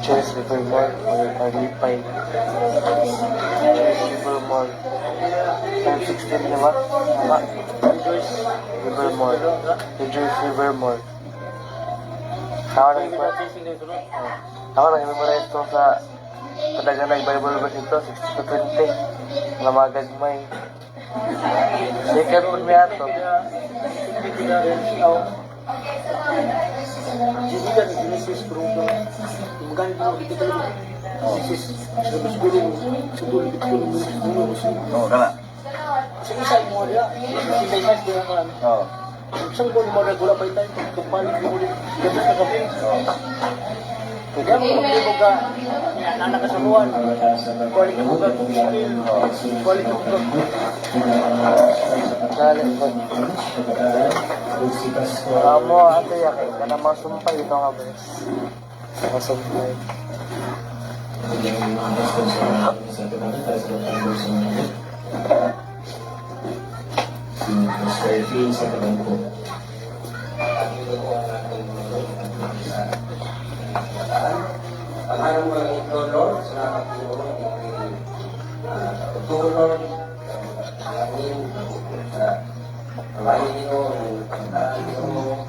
Joyce Livermore or Alipay. Joyce Livermore. Time 16 diba? Tama? Joyce Livermore. Joyce Livermore. Ako nang memorize ko sa Kadaganay Bible verse ito, 60 to 20. Mga magagmay. Second pun niya ito. Jadi kan Genesis berubah, kemudian itu kita Genesis lebih sebelum Oo, kana. Isa mo dia, kita dia kan. Oo. Isang ko mo gula pa tayo kapalit mo ulit. Dapat ka kami. Kaya mo ka anak kasaluan. Quality mo ka skill. Quality mo ka. Galing ko. Mo ato ya kay kana masumpay ito nga bes. Masumpay. Saya feel sa kanan ko. Ang harap mo lang ito, Lord, salamat po Lord, amin, kawain nyo, ang dati mo,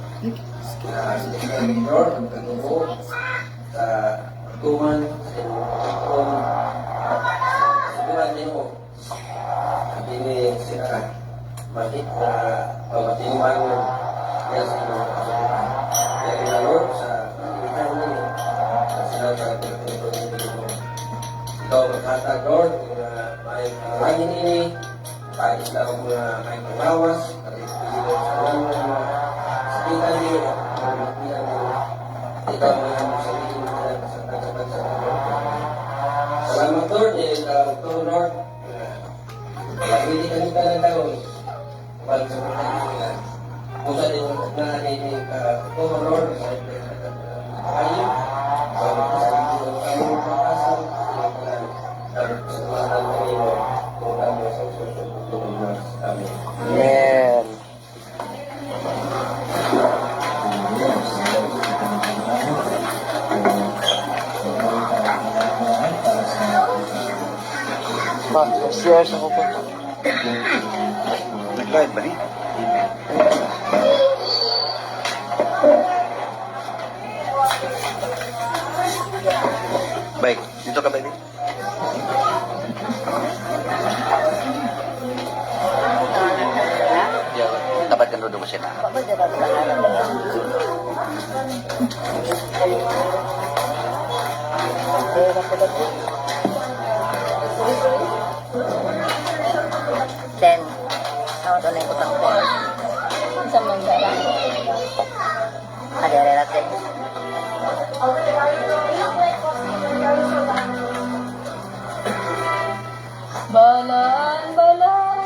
Lord, ang katubo, tuman, kung sigurado mo, sabi ni sila, bakit na pagmatinuman mo yan sa mga kasubukan. Kaya inalor sa pagkitan mo sa sila sa pagkitan mo. Ikaw magkatag, Lord, kung may pangalangin ini, kahit na ako mga may panawas, kahit pilihan sa mga sabitan niyo, magpihan mo, ikaw mo yung sabihin mo sa pagkakasa ng Lord. Salamat, Lord, Lord, hindi ka nita ng taon, kapag sa mga nila, kung sa din na narinig ka, Lord, sa kayo, sa mga kayo makasal, sa mga kayo, kung kami sa susunod. Amen. Amen. Pa, shares ako po. Nag-live ba ni? Baik, dito ka ba ni? Dapat kan duduk mesin. Then, ako to na yung kutang ko. Sa Mandala. Ada natin. Balaan, balaan.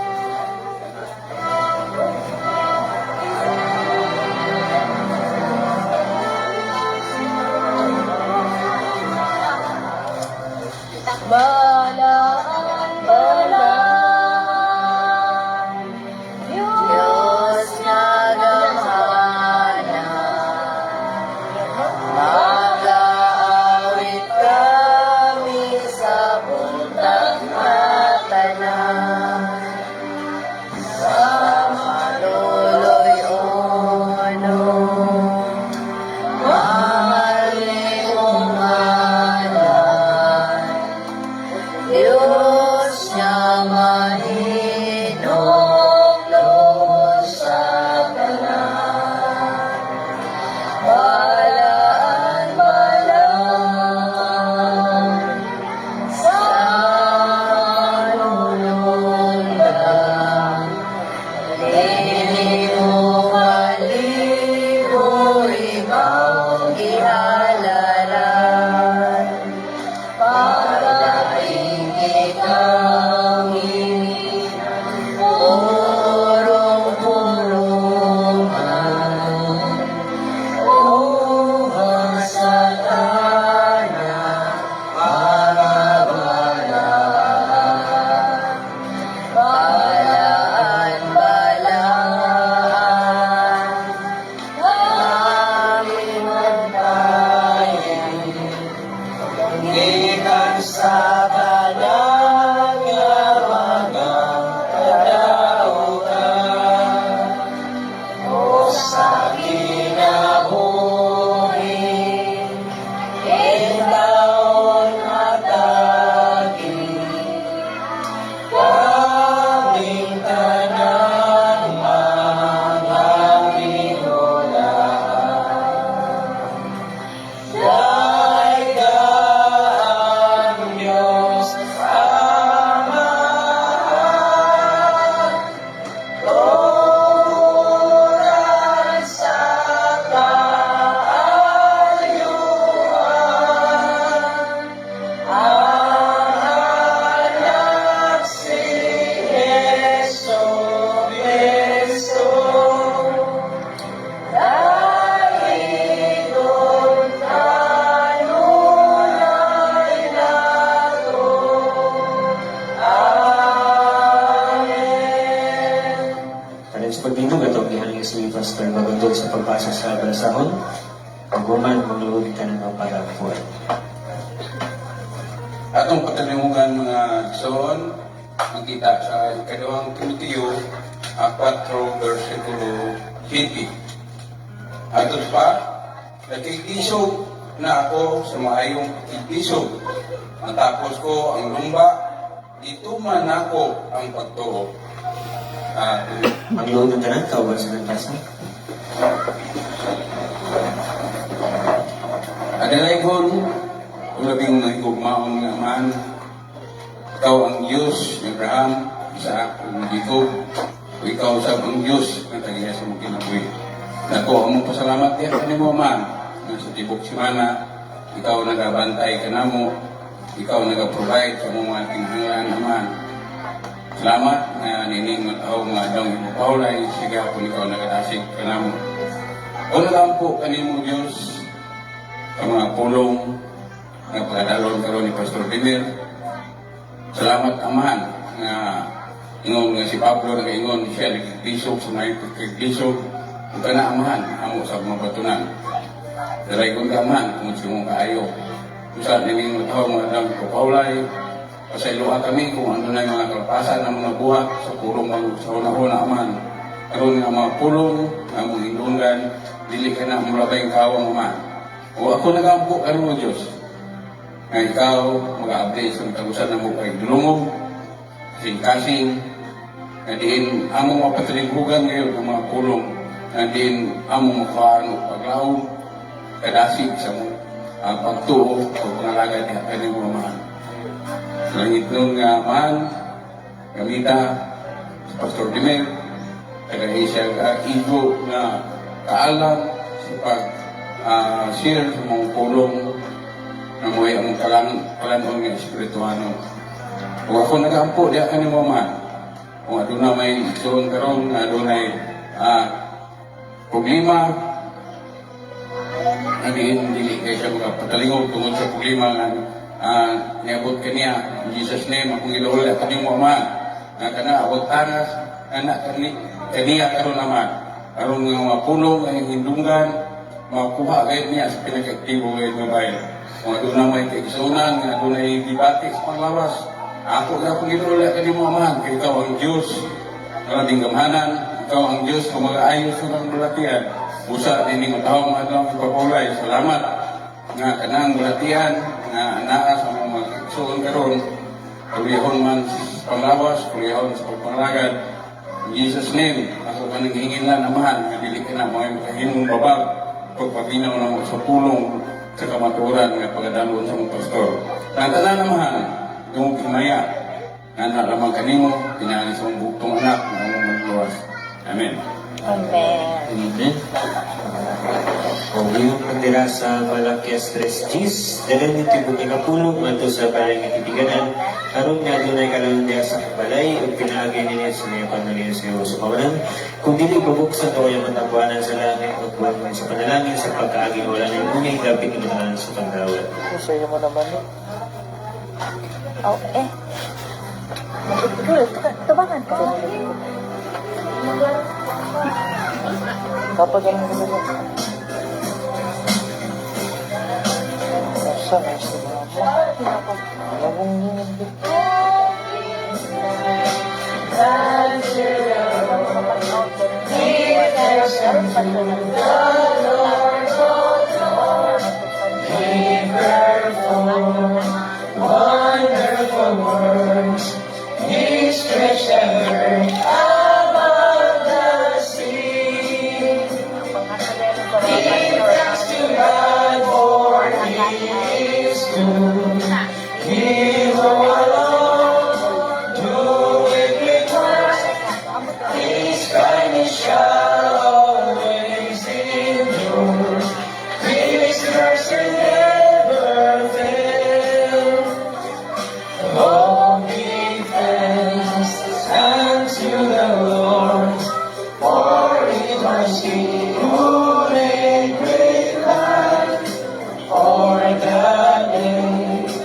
Balaan, balaan. Diyos na gamhanan, mag-aawit kami sa puntang matanan. Sa maluloy ono, mahalin mong ngalan. Diyos niya mahinong lubos sa kanan. Balaan, balaan, sa lulundan. Liliw maliboy mong ihalaran. Parating kami, purong-purongan. Uha sa tanan, balaan. Balaan, balaan, kami magbayan. Gikan sa kanang lamagang kadautan, o sa kinabuhi, itaon matagi, kaming tanang mga minulaan. Daigaan Diyos Amahan, turan sa kaayuhan, ang anak si Jesu-Kristo. Dahigon kanunay nato. Amen. Kaya sa pagdingog, ito gihaling si Pastor Magundol sa pagpasok sa Balasahon. Pagkuman, maglulog ka ng mga parapuan. Atong pagkalimugan mga son, makita sa ikadawang Timoteo 4 versikulo 20. Atos pa, nakikisog na ako sa maayong itisog. Matapos ko ang lumba, dito man ako ang pagtuo. Ang loob ng tanan, kauban sa nagpasa. Adalay kon, ulabing nahigugmaon nga man, ikaw ang Diyos ni Abraham, Isaac, ug Jacob, o ikaw sa ang Diyos na tagiya sa mong kinabuhi. Dako ang mong pasalamat niya kanimo man, nga sa tibok simana, ikaw nagabantay ka namo, ikaw nagaprovide sa mong mga kinahanglan naman. Salamat nga nining mataw nga adong ipapaulay, siga kung ikaw nagadasig ka namo. O lang po kanimo Diyos, sa mga pulong nga pagdalon karon ni Pastor Dimir. Salamat amahan nga ingon nga si Pablo nag-ingon siya nagkiklisog sa mga nagkiklisog ug kana amahan amo sa mga batunan. Dalay kong amahan kung si mong kaayo. Usa nining mataw mga adang ipapaulay, pasayloan kami kung ano na yung mga kalapasan ng mga buhat sa pulong sa una-una amahan. Karon nga mga pulong nga mong hindungan, dili ka na mulabay ang kawang amahan. O ako nagampo karon mo Diyos, nga ikaw mag-update sa tagusan na mo kay dulungog, kasing-kasing, na diin among mapatalihugan ngayon ng mga pulong, na diin among makaano paglaw, kadasig sa mo pagtuo o pangalagad niya kaning mga mahal. Langit nun nga man, gamita sa Pastor Dimel, kaya siya igo na kaalam sa share sa mga pulong na mo ay ang kalanon ng espirituano. Kung ako nag-ampo, diya ka ni Maman. Kung aduna may isoon karon, adunay problema, dili kayo siya magpatalingog tungod sa problema nga niabot ka niya. In Jesus' name, akong iluhol at kanyang Maman. Nga kana, abot tanas, anak kaniya karon naman. Karon nga mga pulong, ang hindunggan, makuha kayo niya sa pinag-aktibo kayo ng bayan. Kung doon na may kaigsunan, nga doon ay dibati sa panglawas. Ako na kung ginulala ka ni Muhammad, kaya ikaw ang Diyos, maraming gamhanan, ikaw ang Diyos, kung mag-aayos ng balatian. Usa, nining matawang mga dalang ipapulay. Salamat nga kanang balatian, nga naa sa mga kaigsunan karon, kulihon man sa panglawas, kulihon sa pagpanglagad. In Jesus' name, ako ka nanghingin na naman, nga dili ka na mga kahinong babag, pagpabinaw ng sa pulong sa kamaturan ng pagdalon sa mga pastor. Nagtala naman, itong kinaya, na nalamang kanimo, pinaalis ang buktong anak na among magluwas. Amen. Amen. Amen. O iyong pagdira sa Malakias 3:10, dalan nito yung ikapulong ato sa balay ng itibiganan, karon nga dunay karon diya sa balay ug pinaagi ninyo sa mga panalangin sa iyo sa kawalan. Kung dili bubuksan to yung matabuanan sa langit ug buwan sa panalangin sa pagkaagi wala na yung unay dapat imutanan sa pagdawat. Sa'yo mo naman eh. Oh, eh. Tabangan ko. Kapag ganun ko na. Nasa, nasa naman. Lagong yun. Wonderful works, He stretched the earth above the sea. Give thanks to God for He is good. He who alone doeth great works, His kindness shall always endure. His mercy never fails. Oh, give thanks unto the Lord, for it was He who made great light. For the days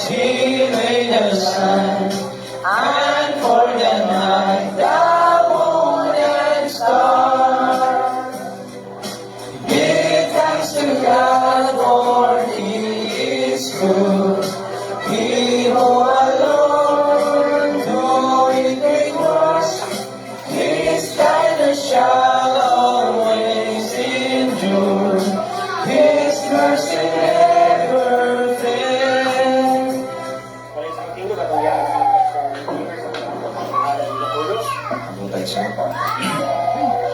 He made the sun, and for the night the moon and stars. Give thanks to God, for He is good. He who alone doeth great works, His kindness shall always endure. His mercy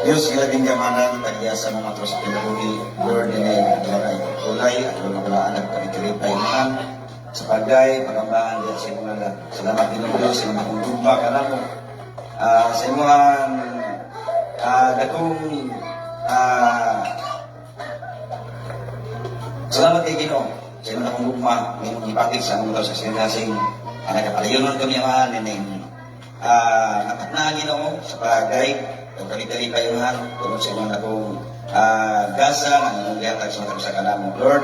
Diyos ilabing kamanan, kaya sa mga terus pinabuhi, Lord, ini adalah kulay, at mga balaan at kami kiripay naman, sebagai pengembangan di atas imungan. Selamat dinulung, selamat menjumpa karena sa imuhan datong salamat kay Ginoo. Sa imuhan akong gugma, may mong ipakit sa mga sa sinasing nagkapalayonon kami amahan, ini na Ginoo sa pagay, kami-kami kayuhan, tulong sa imuhan akong gasa, ang inyong lihatag sa kanamo. Lord,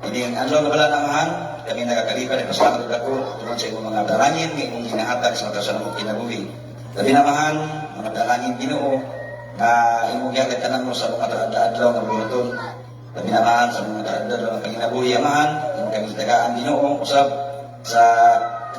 ini ang anlo na amahan, kami nagakalipan at pasalamat ako tungkol sa iyong mga dalangin ng iyong hinahatag sa mga kasanong kinabuhi. Labi namahan, mga dalangin Ginoo na iyong gihatag tanan mo sa mga taadlaw ng buhaton. Labi namahan sa mga taadlaw ng kinabuhi amahan, iyong kami tagaan Ginoo usab sa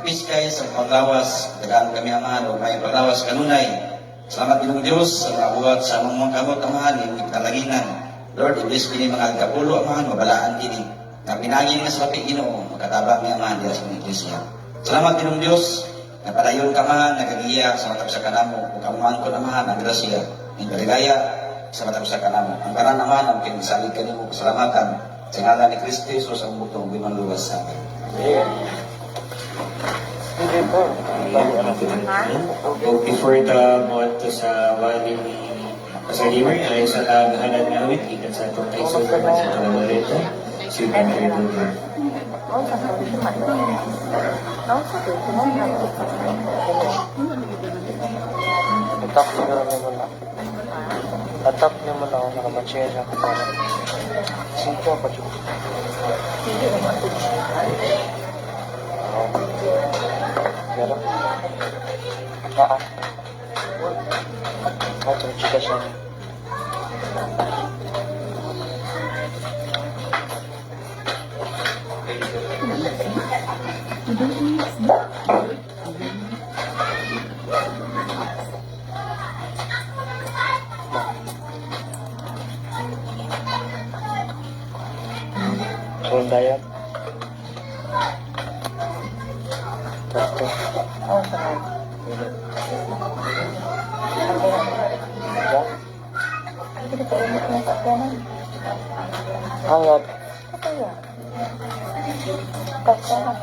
piskay sa paglawas, tagaan kami amahan o may paglawas kanunay. Salamat Ginoo Diyos sa mga buhat sa mga kamot amahan, iyong kalanginan. Lord, iblis kini mga kapulo amahan, mabalaan kini. Na pinagin nga sa lapit Ginoo, makatabang niya man diya sa mga iglesia. Salamat Ginoo Diyos, na padayon ka man, nagagiya sa matag sa kanamo, o kamuhan ko naman ang grasya, ang kaligaya sa matag sa kanamo. Ang karan naman, ang kinisalig ka niyo, kasalamatan, sa ngalan ni Kristo Jesus, ang butong bimanluwas sa amin. Hindi po. Before ita mo ato sa wali ni Pasalimer, ay sa taghanan nga awit, ikan sa itong tayo sa mga sa Talamarita, si Patrick Ruger. Atap niyo mo na. Atap niyo mo na ako nakamansya siya kapala. Sito ako dyan. Meron? Ito, chika siya. Dayak. Ito. Oh, sorry. Hindi ko ulit na sa kanan. Hangat. Apa ya? Kacang.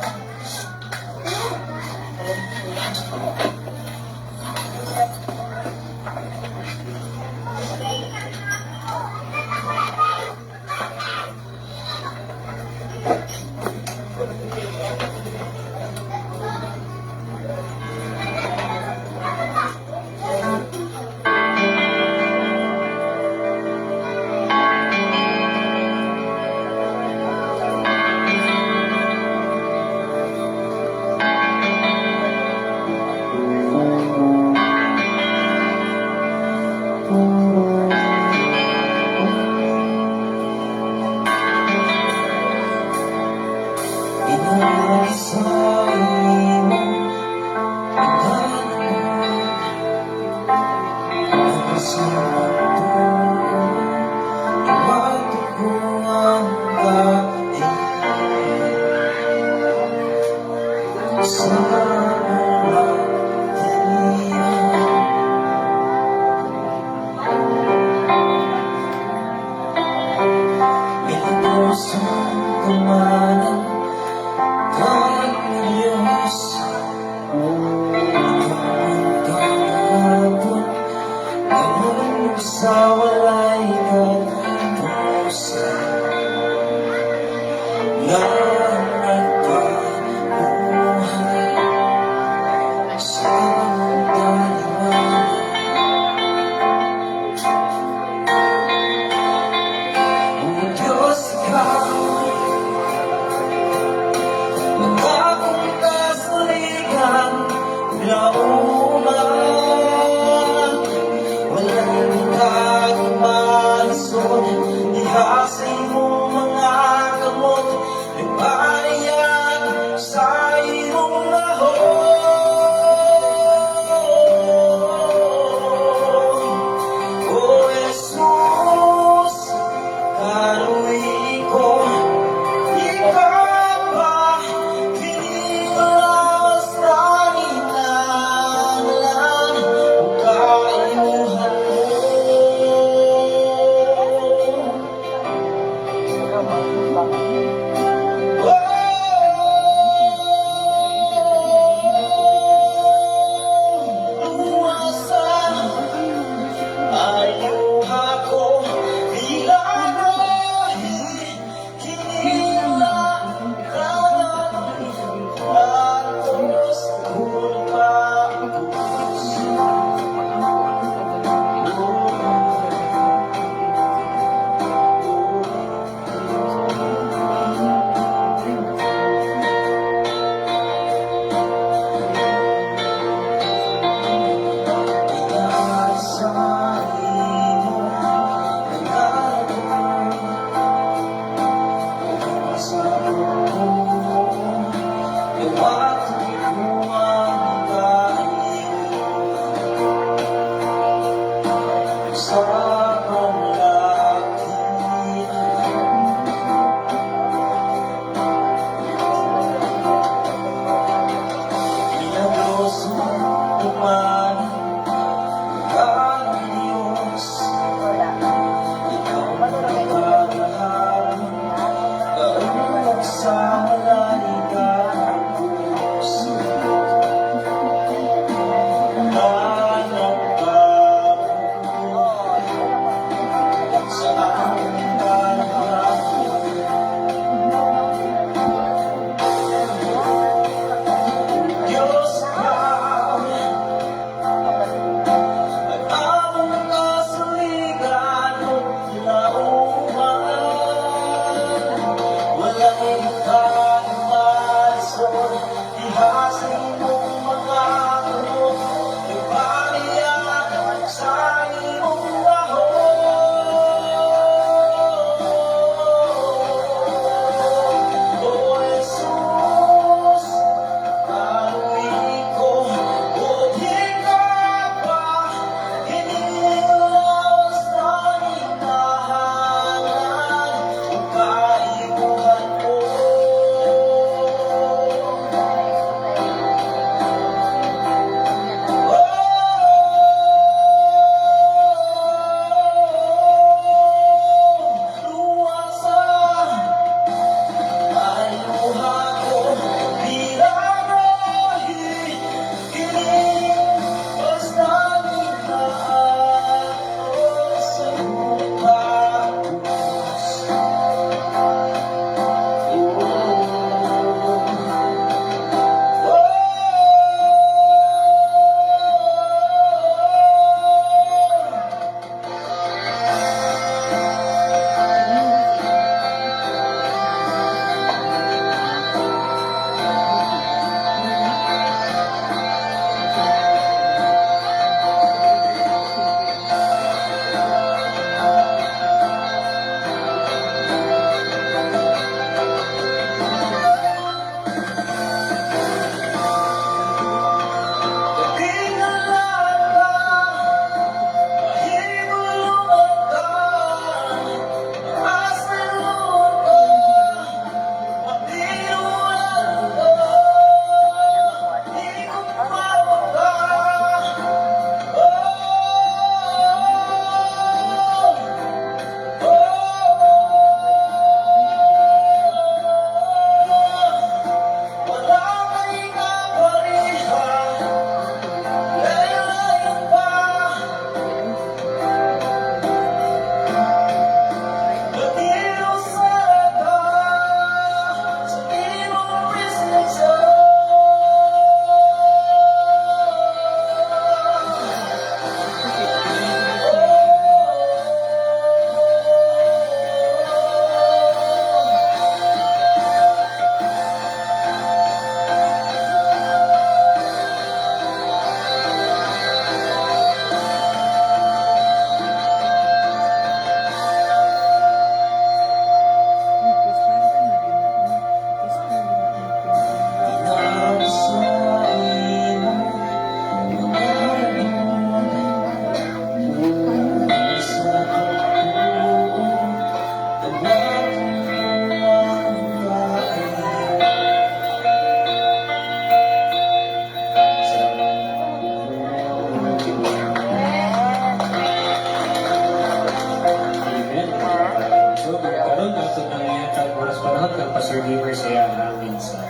panahon ng Pastor Gamer sa iyang minsan.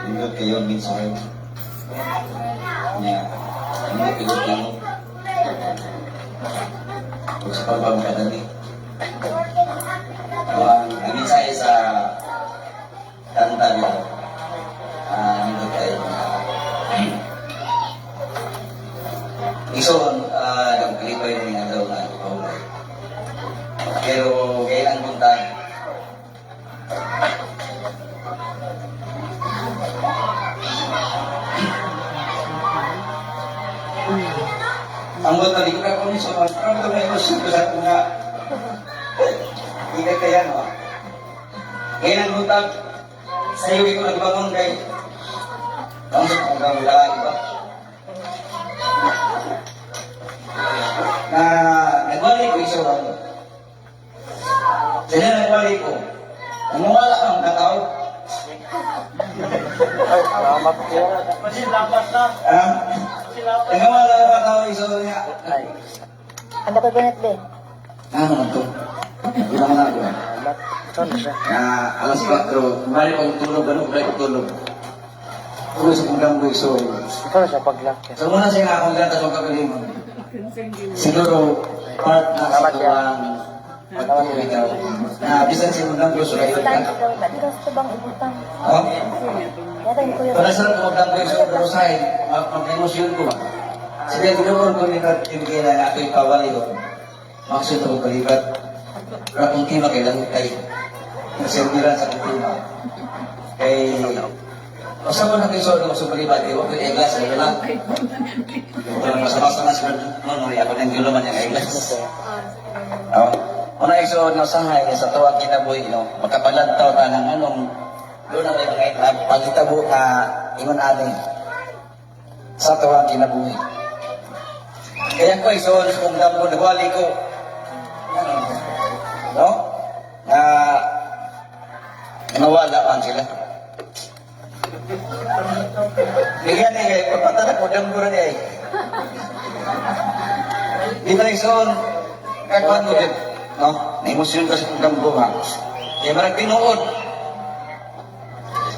Indot kayo minsan. Nya, indot kayo. Huwag sa pagpapagkanan eh. Ang mensahe sa kanta nito, indot kayo. Ison, nagpilipay na nga daw na ikaw. Pero kailan punta, ang buta di ko na kung iso, ang ito na ilusyon ko sa nga, hindi kaya no. Kailan buta, sa iyo ko nagbangon kay, ang buta kong gawala, iba. Na nagwali ko iso lang. Sila nagwali ko. Namawala kang katao. Ay, salamat kayo. Kasi lapas na. Namawala kang katao iso niya. Ay, Ano ko ganit be? Ano man to? Hindi naman ako. salamat. Saan siya? Na alas 4, kumali kong tulog, break tulog. Tulog sa kundang ko iso. Ikaw na siya paglaki. So muna siya nga akong gata sa kagaling. Siguro, part na sa tuwang pagpapilitaw. Na bisan si kundang ko sa kayo Utang ka. ikaw, ba't ikaw sa tubang ibutang? Oh? Yata yung kuya. Para sa kundang ko sa Rosay, mag-emosyon ko ba? Sige, ginoon ko ni Katinigay na ako yung kawali ko. Maksud ako kalibat. Rakong kima kailan kayo. Naserviran sa kutima. Kay... Basta mo na kayo sa mga sumalibat, huwag ko i-eglas, ayun lang. Huwag lang masabasa na sila, ako nang gulaman yung eglas. Una iso no sahay sa tuwang kinabuhi, no? Makapalantaw na ng anong, doon na may mga pagkitabo na ingon aning sa tuwang kinabuhi. Kaya ko iso, kung damo nagwali ko, no? Na nawala man sila. Bigyan niya kayo, pagpatanak mo, damburan niya eh. Di ba ison, kakawan mo din, no? Na-emosyon ka sa dambo ha. Kaya marag tinuod.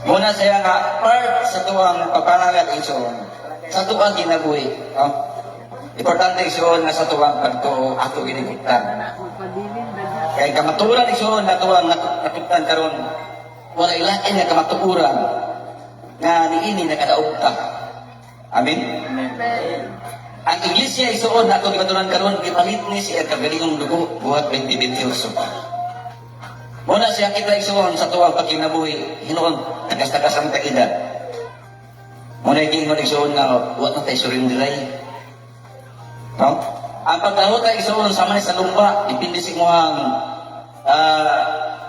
Muna siya nga, part sa tuwang papanangat ison, sa tuwang kinabuhi, no? Importante ison nga sa tuwang pagto ato ginigutan. Kaya kamaturan ison na tuwang natutan karon, wala ilain na kamaturan nga niini nakadaugta. Amen? Ang iglesia isuon na itong ibatunan karon gipalit ni siya kagalingong dugo buhat 2028. Muna siya kita isuon sa tuwang pagkinabuhi hinuon tagas-tagas ang takida. Muna ikingon isuon nga huwag na tayo surindiray. No? Ang pagdahot ay isuon sa man sa lumba dipindi si muhang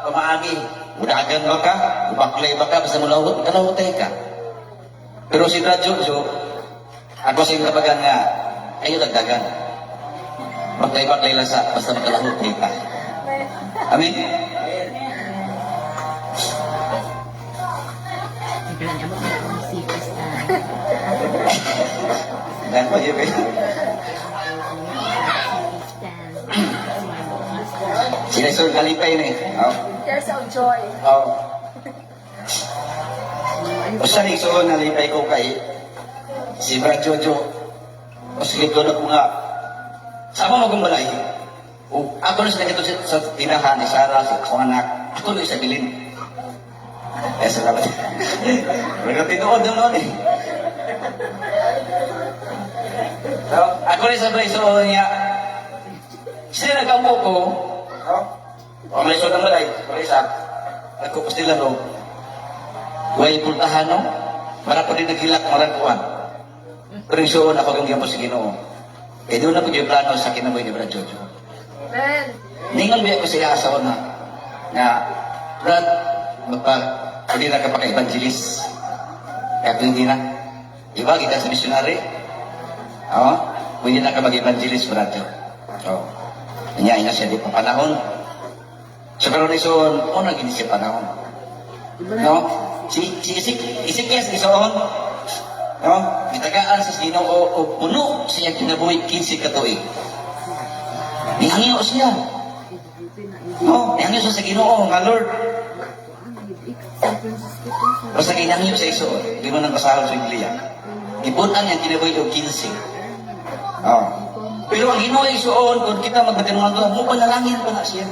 pamaagi. Udagan ba ka? Ubaklay ba ka? Basta mulawot, kalawotay ka. Pero si Radyo, ako sa yung kabagan nga, ayaw dagdagan. Baklay-baklay lang sa, basta makalawotay ka. Amen? Dan pa yun, eh. Sila Sir Kalipay na eh. There's a joy. Oo. Basta ni so nalipay ko kay si Brad Jojo. O sige ko na ko nga. Sama mo gumbalay. O ako na sila sa tinahan ni Sarah, sa akong anak. Ako na sa bilin. Eh, salamat. Pero tinuod na noon eh. So, ako na sa Brad so niya. Sila nagkampo ko. O may so ng balay. Marisa. Nagkupos nila no. Way puntahan no. Para pa rin naghilak marakuan. Pero isuon ako yung giyapos sa Ginoo. Eh doon na po yung plano sa kinabuhi ni Brad Jojo. Amen. Ningon biya ko sila asawa na Brad, hindi na ka paka-evangelist. Kaya hindi na. Iba, kita sa missionary. Oo. Hindi na ka mag-evangelist, Brad Jojo. Oo. Ina siya di pa panahon. So pero nison, naging siya panahon. No? Isik yes, ison. No? Gitagaan sa Ginoo o puno siya kinabuhi 15 katuig. Nihangyo siya. No, nihangyo siya sa Ginoo, nga Lord. Basta kinangyo sa iso, di mo nang kasahal sa Iglesia. Ibutan yan, kinaboy o 15. Oh. Pero ang Ginoo isuon, kung kita magbatinungan doon, mo panalangin pa na siya.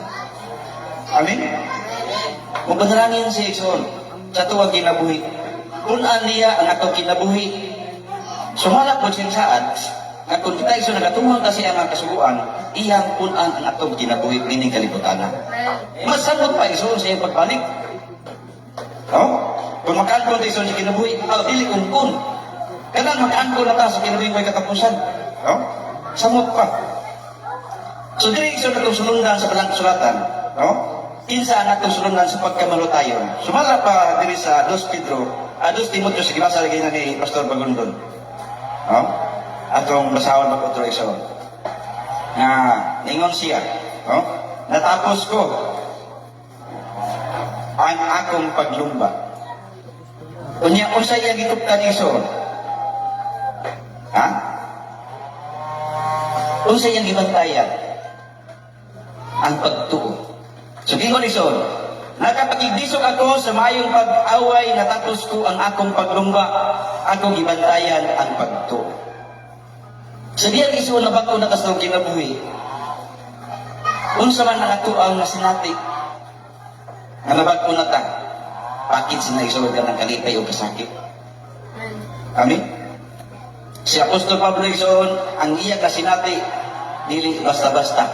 Amen? Mo panalangin siya isuon. Sa tuwang kinabuhi. Kunan niya ang atong kinabuhi. Sumalak po siya saan, nga kung kita iso nagatumang kasi ang kasuguan, iyang kunan ang atong kinabuhi, meaning kalibutan na. Masamot pa isuon sa iyang pagbalik. Oh? Kung makaangkon tayo sa kinabuhi, dili kun. Kailan makaangkon na ta sa kinabuhi may katapusan? Oh? Samot pa. So, dili iso na itong sunundan sa balang sulatan. Oh? Kinsa na itong sunundan sa pagkamalutayon. Sumala pa diri sa 2 Timoteo, sige ba sa lagay na ni Pastor Bagondon. Oh? Atong basawan na po ito iso. Nga, ningon siya. Oh? Natapos ko ang akong paglumba. Unya, unsay yang gitugtan iso? Ha? Unsay yang gibantayan? Ang pagtuo. So, gingon iso, nakapagigdisok ako sa mayong pag-away, natapos ko ang akong paglumba, akong gibantayan ang pagtuo. Sa diyan iso na bago nakasawag kinabuhi, unsa man ang ato ang nasinati, nalabag ko na ta, bakit sinaisawag ka ng kalipay o kasakit? Amen? Si Apostol Pablo isoon, ang iya kasinati, dili basta-basta.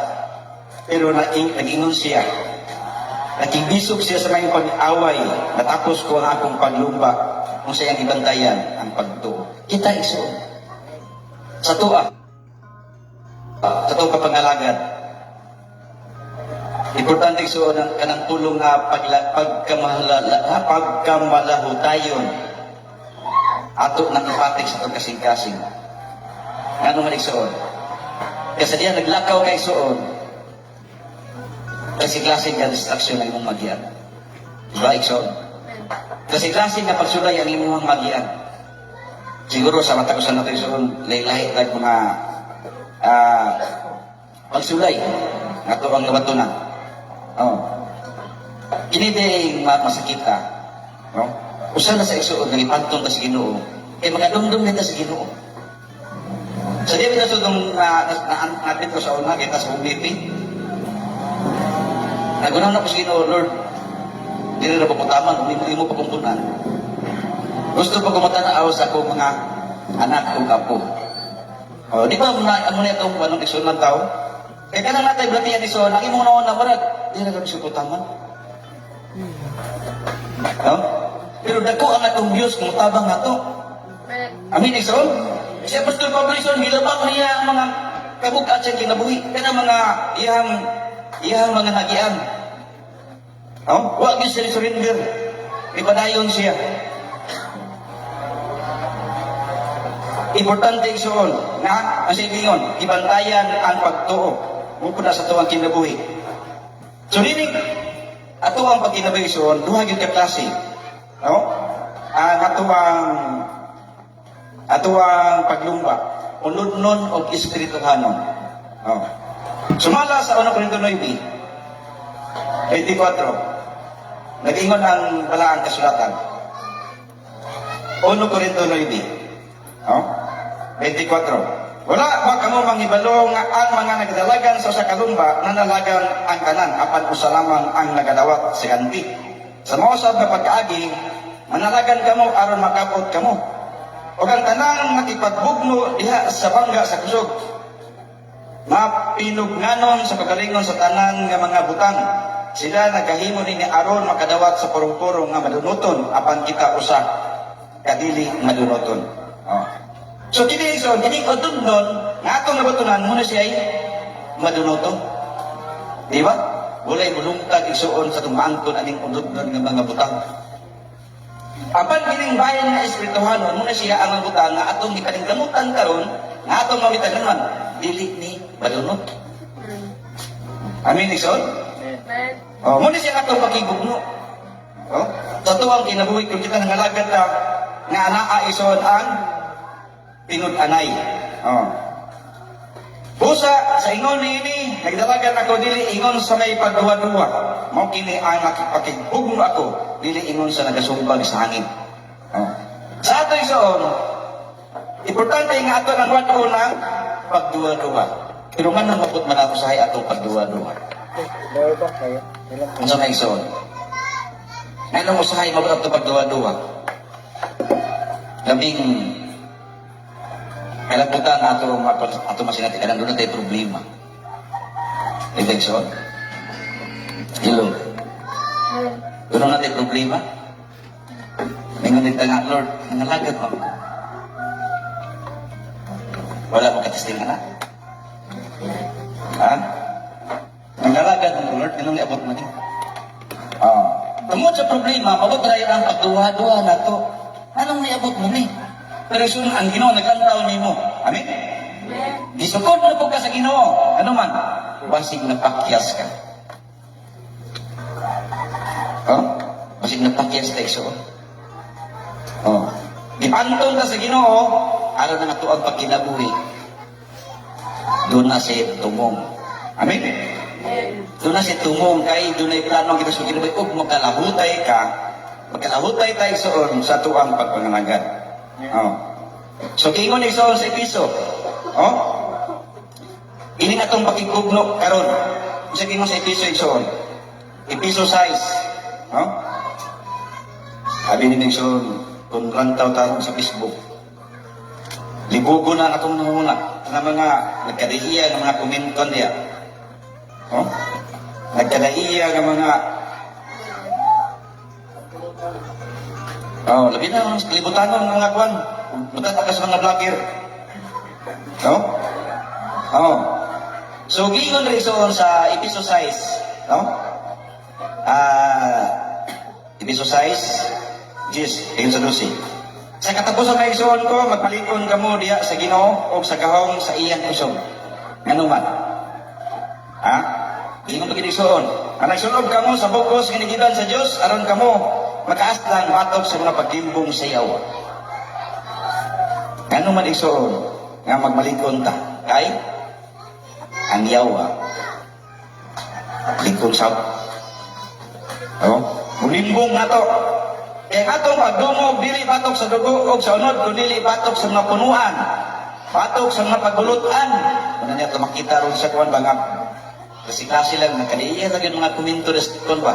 Pero nag-ingon siya, naging-bisog siya sa mayong pag-away, natapos ko ang akong paglumba, kung siyang ibantayan ang pagtuo. Kita isoon. Sa tuwa, sa tuwa kapangalagad, importante so ng kanang tulong na pagkamalahutayon ato nang ipatik sa itong kasing-kasing. Nga naman igsoon. Kasi diyan naglakaw kay soon, kasing-kasing ka distraksyon ang imong magian. Diba igsoon? Kasing-kasing na pagsulay ang imong magian. Siguro sa matakusan natin soon, lahi-lahi like mga pagsulay nga ito ang nabatunan. Oh. Kini din masakit ka. No? Usa na sa isuod nga ipantong ta sa Ginoo. Kay mga dumdum nita sa Ginoo. Sa diya bitaw nung naapit ko sa una kita sa UBP. Nagunaw na ko sa Ginoo, Lord. Dili na pagputaman, hindi mo pagkumpunan. Gusto pa kumatanaw sa akong mga anak o kapo. Oh, di ba muna itong anong isun ng tao? Kaya ka na natin, blatihan iso, lagi mong naon na marag, di na kami sukutaman. No? Pero dako ang atong Diyos, kung tabang na to. Amin, iso? Si Apostol Pablo iso, hilabang niya ang mga kabukat siyang kinabuhi. Kaya mga iyang mga nagian. No? Huwag yung sila surrender. Ipadayon siya. Importante isoon na ang silingon, ibantayan ang pagtuo. Muna sa tuwang kinabuhi. So, linig, ato ang pagkinabuhi isoon, duha yung kaklase. No? Ang atuang paglumba, unod-nun o espirituhanon. No? Sumala sa 1 Corinto 9, 24, nag-ingon ang balaang kasulatan. 1 Corinto 9, no? 24. Wala ba kamo mangibalong nga ang mga nagdalagan sa kalumba na nalagan ang kanan apan usa lamang ang nagadawat sa kanti. Sa mao sab nga pagkaagi, manalagan kamo aron makapot kamo. Ug ang tanang nakipagbugno diha sa bangga sa kusog. Mapinugnanon sa pagalingon sa tanan nga mga butang. Sila nagahimo ni aron makadawat sa purong-purong nga madunuton apan kita usa kadili madunuton. Oh. So, kini iso, kini udod-non, nga atong nabatunan, muna siya ay madunoto. Di ba? Walay mulungtag isuon sa tumangkon aning udod-non ng mga butang. Apan kining bayan na espirituhanon, muna siya ang butang nga atong ipaninggamutan karon, nga atong mamitanunan, dili ni madunot. Amin, iso? Oh, muna siya atong pakigugno. Oh? Sa tuwang kinabuhi, kung kita nangalagad na nga anaa ison ang tinud-anay. Oh. Busa sa ingon niini, nagdalagan ako dili ingon sa may pagduwa-duwa. Mao kini ang nakipakigugno ako, dili ingon sa nagasumbag sa hangin. Oh. Sa ato isuon, importante nga ato ang wato ng pagduwa-duwa. Pero man nang maput man ato sa ato pagduwa-duwa. Dahil ba kayo? Ang sa may isuon. Ngayon mo sa maput ato pagduwa-duwa. Labing kalabutan ato masinati kadang doon tayo problema. Reflection. Hello. Doon na tayo problema. Ngayon nga, Lord, nangalagad mo. Wala mo katistingan na. Ha? Nangalagad mo, Lord, anong iabot mo din? Tungkol sa problema, mabot tayo ang pagduha-duha na to. Anong iabot mo ni? Pero sun ang Ginoo naglantaw nimo. Amen. Gisukod na po ka sa Ginoo. Ano man? Basig na pakyas ka. Basig na pakyas ka iso. Ipantong ka sa Ginoo, araw na nato ang pagkinabuhi. Doon na si tumong. Amen. Doon na si tumong kay doon ay planong kita sa kinabuhi ug magkalahutay ka. Magkalahutay tayo sa tuang pagpanganagan. So kingon ni sa Episo. Ini na itong pakigugno karon. Isa kingon sa Episo igsoon. Episo 6. Sabi ni Nixon, kung rantaw tayo sa Facebook. Libugo na itong namuna na mga nagkadaiya ng mga komenton niya. Nagkadaiya ng mga labi na ang kalibutan ng mga kwan. Butat ka sa mga vlogger. So, giingon rin sa Episo 6. Episo 6, ayun sa 12. Sa katapusan ng igsoon ko, magpalikon ka mo diya sa Ginoo o sa gahong sa iyang kusog. Ngano man? Giingon pa ginisyoon. Ang nagsunog ka mo sa bukos ginigiban sa Diyos, aron ka mo makaaslang matok sa mga pagdimbong sayaw. Ngano man igsoon nga magmalikon ta kay ang yawa likon sa mulimbong na to. Kaya atong pagdumog dili batok sa dugo o sa unod kundi batok sa mga punuan, batok sa mga pagulutan. Ano niya makita ron sa kuwan bangap kasi lang nakadaiya lang yung mga komento kon ba,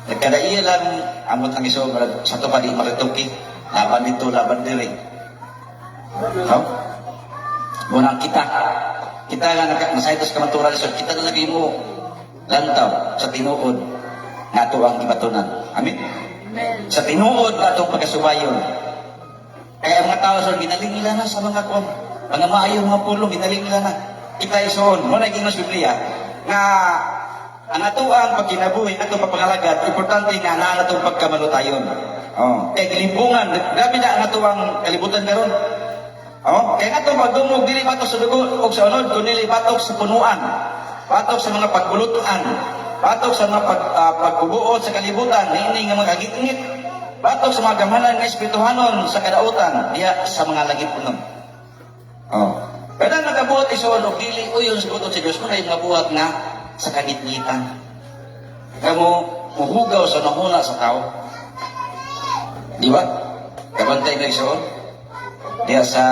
nagkadaiya lang amot ang iso sa to pa di marituki laban dito laban diri. Munang kita nga nasaytos ka matural so kita na lagi mo lantaw sa tinuod nga to ang gibatunan. Amen. Sa tinuod nga itong pagkasubayon. Kaya mga tao so ginaling nila na sa mga kwan mga maayong mga pulong ginaling nila na kita isoon mo na sa Biblia nga ang ato ang pagkinabuhi ato pagpangalagad importante nga na atong pagkamalutayon. Kaya gilimbungan grabe na ang ato ang kalibutan karon. Kaya nga itong pagdumog, dili batok sa dugo o sa unod, kundi batok sa punuan, batok sa mga pagbulutuan, batok sa mga pagbubuot sa kalibutan, hindi nga mga gitngit, batok sa mga gamanan ng espirituhanon sa kadautan, diya sa mga langit punon. Pero nagabuhat iso, dili o yun sa butot sa Diyos, mga mga buhat nga sa kagitnitan. Kaya mo, muhugaw sa nahuna sa tao. Di ba? Kabantay na iso, diya sa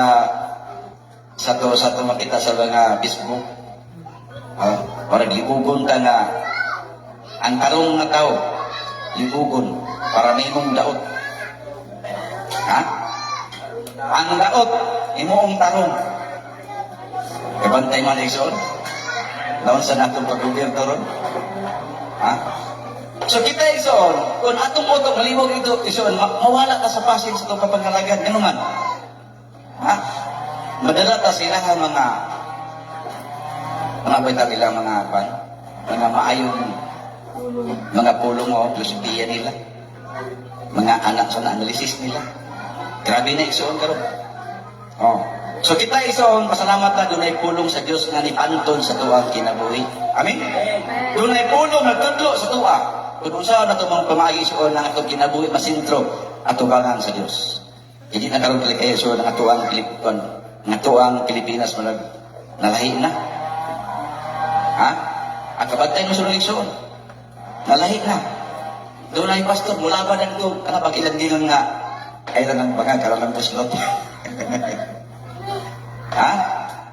to makita sa mga Facebook. Para libugon ka nga ang tarong na tao libugon para may imong daot. Ang daot imong tarong kabantay man igsoon lawan sa natong pag-gobyerno ron. So kita igsoon kung atong utong malibog ito igsoon mawala ka sa pasin sa itong kapangalagan ano man. Madala ta sila mga baita mga maayong mga pulong o filosofiya nila, mga anak sa analysis nila. Grabe na igsoon karon. So kita igsoon pasalamat na dunay pulong sa Dios nga nipanton sa tuang kinabuhi. Amen. Dunay pulong nagtudlo sa tuwa. Kung unsa na tumang pamaagi igsoon nga atong kinabuhi masintro atubangan sa Dios. Hindi na karon kay so nga tuang Pilipinas manag Nalahi na. Ha? Ang kabantay mo sunod igsoon. Nalahi na. Doon na yung pastor, mula ba ng doon? Ano pag ilang dinon nga? Ay na ng mga karalang puslot. Ha?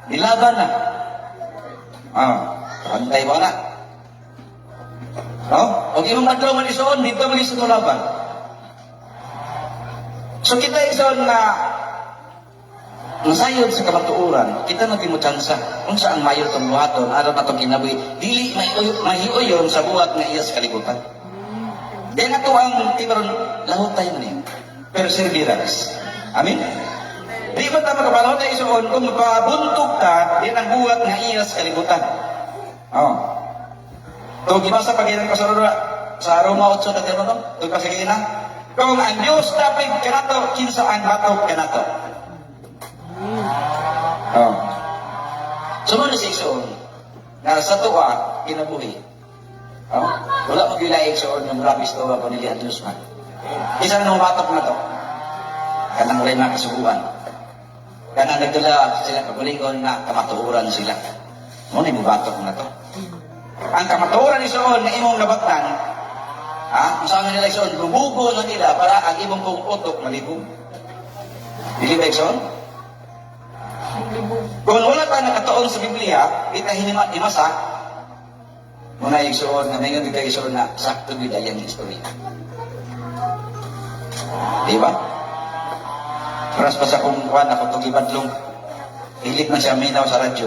Nilaban na. Kabantay ba na? No? Huwag imong madlo man isoon, dito man isoon laban. So kita isoon na nasayod sa kamatuuran, kita natin mo tsansa kung saan mayo itong buhaton, araw na itong kinabuhi, dili mahiuyon sa buhat nga iya sa kalibutan. Yan ato ang tibaron, lahot tayo man perseverance. Amin? Di ba tayo magkabalahot tayo isoon, kung mapabuntog ka, yan ang buhat nga iya sa kalibutan. Ito, gibasa pag-inan ko sa Roma 8 na tinanong, ito kasi kainan, kung ang Diyos tapig ka na to, kinsa ang batok ka na to. Sumunod si Iksoon, na sa tuwa, kinabuhi. Wala mag-ilay Iksoon ng rabis tuwa ko nili at Diyos man. Isang nung batok na to, kanang rin na kasubuan. Kanang nagdala sila kagulingon na kamatuuran sila. Muna yung batok na to. Ang kamatuuran ni Iksoon na imong nabatan, masama nila Iksoon, lubugo na nila para ang imong kong utok malibog. Dili ba Iksoon? Kung wala tayo nakataon sa Biblia, kita himasa, muna Iksoon, na may nga bigay Iksoon na sakto bidayang istorya. Diba? Paras pa sa kung kuhan ako itong ibadlong, hilit man siya minaw sa radyo.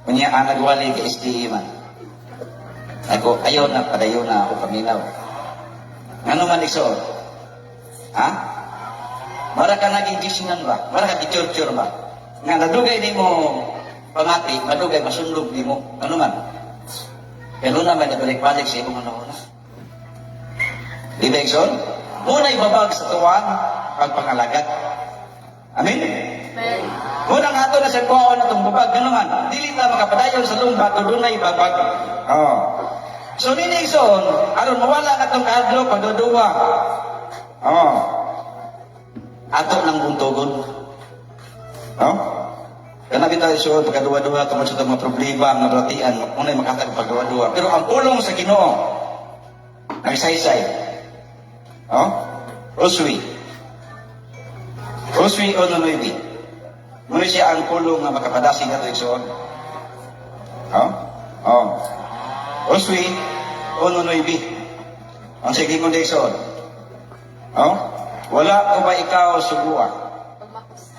Kanya ang nagwali ka SDE man. Ako, ayaw na, padayo na ako paminaw. Ano man Iksoon? Mara ka naging gisnan ba? Mara ka giturture ba? Nga nadugay ni mo pangati, madugay masundog ni mo. Ano man? Pero naman nabalik-balik sa imong ano na. Di ba Iksoon? Muna ibabag sa tuwan pagpangalagat. Amin? Muna nga ito na sa kuwaon na itong babag. Ano man? Dili na makapadayon sa lumba, doon na ibabag. So nini Iksoon, aron mawala na itong kahadlo, pagduduwa. Ato ng buntogon. Kana kita Iksoon, pagkaduwa-duwa, tungkol sa mga problema, mga ratian, unay makatag pagduwa-duwa. Pero ang pulong sa Ginoo, nagsaysay. Roswi o Nunuibi. Muna siya ang pulong na makapadasi na ito Iksoon. Roswi o Nunuibi. Ang sige mo na Iksoon. Wala ko ba ikaw subuan?